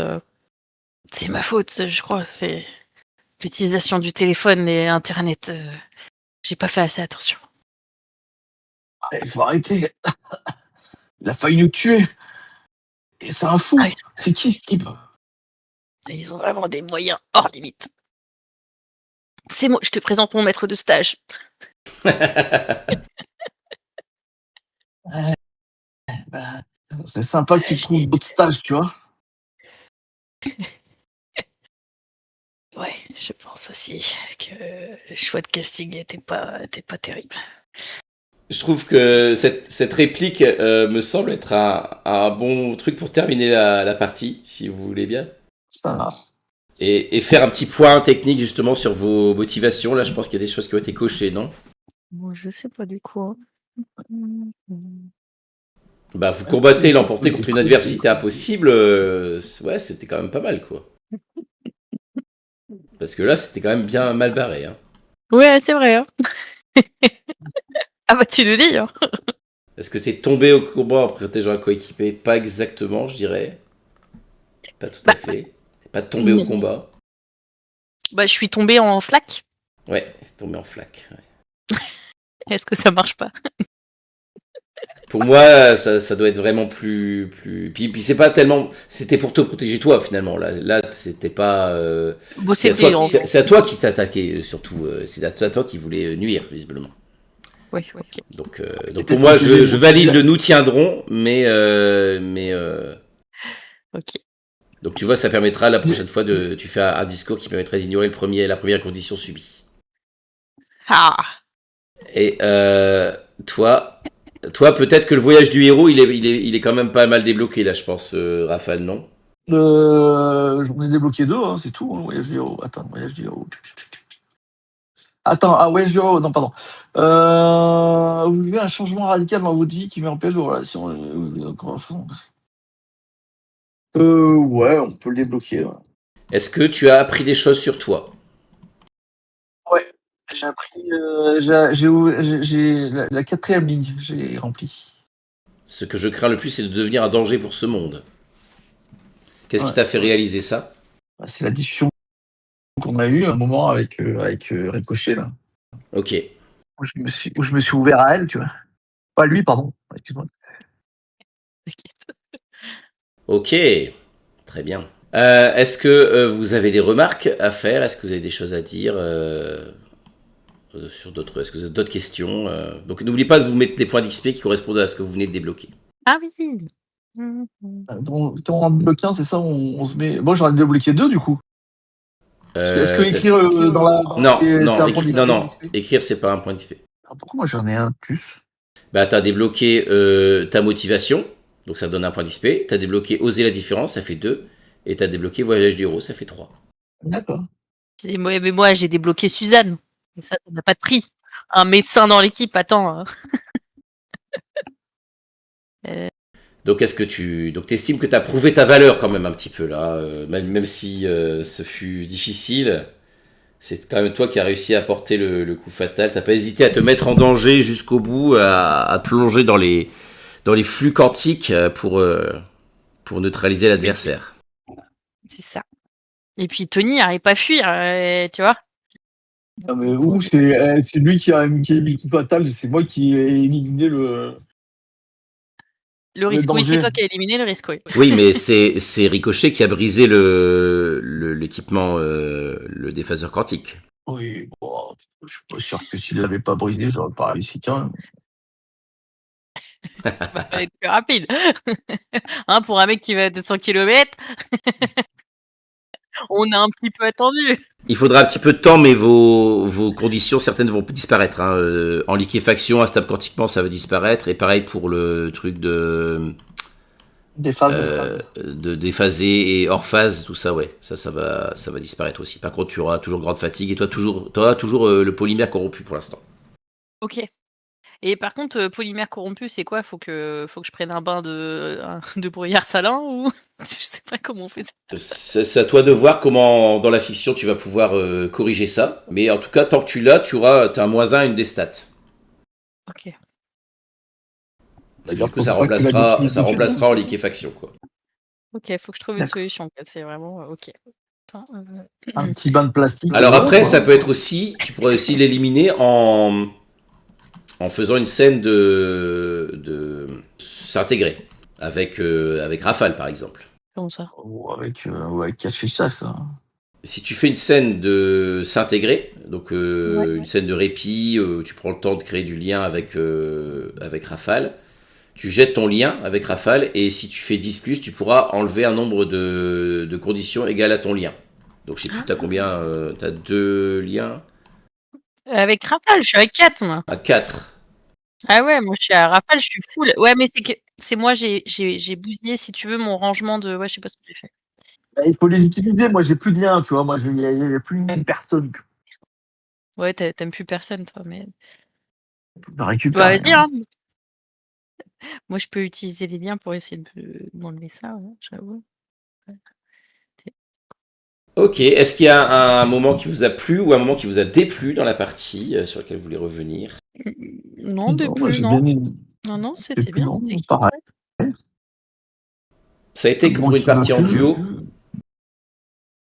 c'est ma faute, je crois, c'est l'utilisation du téléphone et Internet, j'ai pas fait assez attention. Il faut arrêter. Il a failli nous tuer. Et c'est un fou. Ah oui. C'est qui ce type? Ils ont vraiment des moyens hors limite. C'est moi, je te présente mon maître de stage. Bah, c'est sympa que tu trouves d'autres stages, tu vois. Ouais, je pense aussi que le choix de casting était pas terrible. Je trouve que cette réplique me semble être un bon truc pour terminer la partie, si vous voulez bien. Ça marche. Et faire un petit point technique justement sur vos motivations. Là, je pense qu'il y a des choses qui ont été cochées, non? Bon, je sais pas du coup. Bah, vous combattez et l'emportez contre une adversité impossible. Ouais, c'était quand même pas mal, quoi. Parce que là, c'était quand même bien mal barré. Hein. Ouais, c'est vrai. Hein. Ah bah tu nous dis. Hein. Est-ce que t'es tombé au combat en protégeant un coéquipier? Pas exactement, je dirais. Pas tout à fait. T'es pas tombé au combat. Bah je suis tombée en flaque. Ouais, t'es tombé en flaque. Ouais. Est-ce que ça marche pas? Pour moi, ça doit être vraiment plus. Puis c'est pas tellement. C'était pour te protéger toi finalement. Là c'était pas. Bon, c'est à toi qui t'attaquait surtout. C'est à toi qui voulait nuire visiblement. Oui, ok. Donc pour moi, je valide le nous tiendrons, mais. Ok. Donc tu vois, ça permettra la prochaine fois tu fais un discours qui permettrait d'ignorer la première condition subie. Ah. Et toi peut-être que le voyage du héros, il est quand même pas mal débloqué là, je pense, Raphaël, non? J'en ai débloqué 2, hein, c'est tout. Hein, voyage du héros. Attends, voyage du héros. Attends, voyage du héros, non, pardon. Vous vivez un changement radical dans votre vie qui met en péril vos relations. Ouais, on peut le débloquer. Ouais. Est-ce que tu as appris des choses sur toi? Ouais, j'ai appris. J'ai la 4e ligne, j'ai rempli. Ce que je crains le plus, c'est de devenir un danger pour ce monde. Qu'est-ce qui t'a fait réaliser ça? Bah, c'est la discussion qu'on a eue un moment avec Ricochet, là. Ok. Où je me suis ouvert à elle, tu vois. Pas lui, pardon. Excuse-moi. T'inquiète. Ok. Très bien. Est-ce que vous avez des remarques à faire? Est-ce que vous avez des choses à dire sur d'autres? Est-ce que vous avez d'autres questions? Donc n'oubliez pas de vous mettre les points d'XP qui correspondent à ce que vous venez de débloquer. Ah oui. Quand on en débloque un, c'est ça, on se met. Moi, j'en ai débloqué 2, du coup. Est-ce que écrire dans la. Non, écrire, c'est pas un point d'XP. Alors, pourquoi moi j'en ai un de plus? Bah, t'as débloqué ta motivation, donc ça donne un point d'XP. T'as débloqué oser la différence, ça fait 2. Et t'as débloqué voyage du héros, ça fait 3. D'accord. Mais moi, j'ai débloqué Suzanne. Et ça n'a pas de prix. Un médecin dans l'équipe, attends. Donc t'estimes que t'as prouvé ta valeur quand même un petit peu là, même si ce fut difficile. C'est quand même toi qui as réussi à porter le coup fatal. T'as pas hésité à te mettre en danger jusqu'au bout, à plonger dans les flux quantiques pour neutraliser l'adversaire. C'est ça. Et puis Tony n'arrive pas à fuir, tu vois. Non, mais c'est lui qui a mis le coup fatal, c'est moi qui ai éliminé le. Le risque, oui, c'est toi qui as éliminé le risque, oui. Oui, mais c'est Ricochet qui a brisé l'équipement, le déphaseur quantique. Oui, bon, je suis pas sûr que s'il l'avait pas brisé, j'aurais pas réussi quand même. Ça va être plus rapide. Hein, pour un mec qui va à 200 km, on a un petit peu attendu. Il faudra un petit peu de temps, mais vos conditions, certaines vont disparaître. Hein. En liquéfaction, instable quantiquement, ça va disparaître. Et pareil pour le truc de déphasé et hors phase, tout ça, ouais. Ça va disparaître aussi. Par contre, tu auras toujours grande fatigue et toi, toujours le polymère corrompu pour l'instant. Ok. Et par contre, polymère corrompu, c'est quoi? Faut que je prenne un bain de brouillard salin ou je sais pas comment on fait ça. C'est à toi de voir comment, dans la fiction, tu vas pouvoir corriger ça. Mais en tout cas, tant que tu l'as, t'as un -1 à une des stats. Ok. Parce que du coup, Faut pas que tu la l'utilises ça tout de suite, remplacera en hein. liquéfaction, quoi. Ok, faut que je trouve une D'accord. solution. Quoi. C'est vraiment ok. Attends, Un petit bain de plastique. Alors Voilà, après, quoi. ça peut être aussi, tu pourrais aussi l'éliminer en faisant une scène de s'intégrer avec Rafale, par exemple. Comment ça? Ou avec Kachicha, ça. Si tu fais une scène de s'intégrer, donc Ouais. une scène de répit, tu prends le temps de créer du lien avec Rafale, tu jettes ton lien avec Rafale, et si tu fais 10+, tu pourras enlever un nombre de conditions égales à ton lien. Donc je sais plus, t'as combien t'as 2 liens Avec Rafale, je suis avec 4 moi. à 4. Ah ouais, moi je suis à Rafale, je suis full. Ouais, mais c'est moi j'ai bousillé si tu veux mon rangement de je sais pas ce que j'ai fait. Il faut les utiliser. Moi, j'ai plus de lien, tu vois. Moi, il n'y a plus une personne. Ouais, t'aimes plus personne toi, mais Je le récupère. bah vas-y hein. Moi je peux utiliser les liens pour essayer de m'enlever ça, ouais, j'avoue. Ok, est-ce qu'il y a un moment qui vous a plu ou un moment qui vous a déplu dans la partie sur lequel vous voulez revenir? Non, de Non, moi, plus, j'ai non. bien aimé. Non, Et c'était puis, bien, non, c'était pareil. Ça a été que Moi pour une qui m'a partie en plu. duo.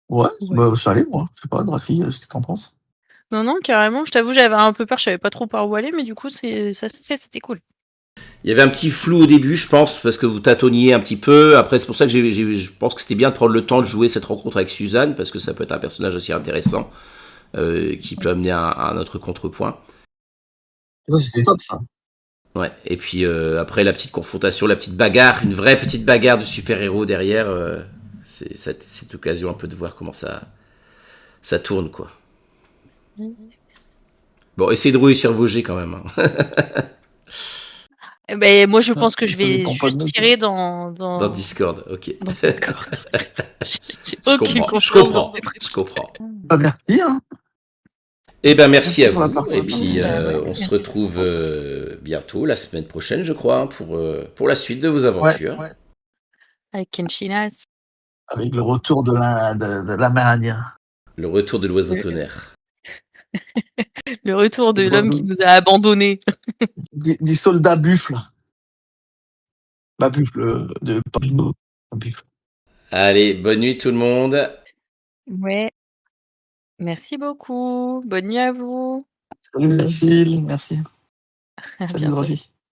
Ouais, Ouais. bah, ça allait, moi. Je sais pas, Drafi, ce que t'en penses? Non, carrément, je t'avoue, j'avais un peu peur, je savais pas trop par où aller, mais du coup, ça s'est fait, c'était cool. Il y avait un petit flou au début, je pense, parce que vous tâtonniez un petit peu. Après, c'est pour ça que je pense que c'était bien de prendre le temps de jouer cette rencontre avec Suzanne, parce que ça peut être un personnage aussi intéressant, qui peut amener un autre contrepoint. Ouais, c'était top, ça. Ouais. Et puis après, la petite confrontation, la petite bagarre, une vraie petite bagarre de super-héros derrière, c'est cette occasion un peu de voir comment ça tourne, quoi. Bon, essayez de réussir vos jets quand même. Hein. Eh ben, moi, je pense que je Ça vais dépend pas de juste nous, ça. tirer dans Dans Discord, ok. dans Discord. J'ai Je aucune comprends, je confiance dans comprends, tes trucs. je comprends. Bah, merci, hein. Eh ben merci à pour la vous, partie. et puis Bah ouais, on se merci. retrouve bientôt, la semaine prochaine, je crois, hein, pour la suite de vos Ouais, aventures. ouais. Avec Kenshinas. Avec le retour de l'Amérindien. Le retour de l'oiseau tonnerre. Le retour de l'homme qui nous a abandonnés. Du soldat buffle. Bah, buffle, pas buffle. Allez, bonne nuit tout le monde. Ouais. Merci beaucoup. Bonne nuit à vous. Salut, Phil, merci. À Salut, bientôt. Drafi.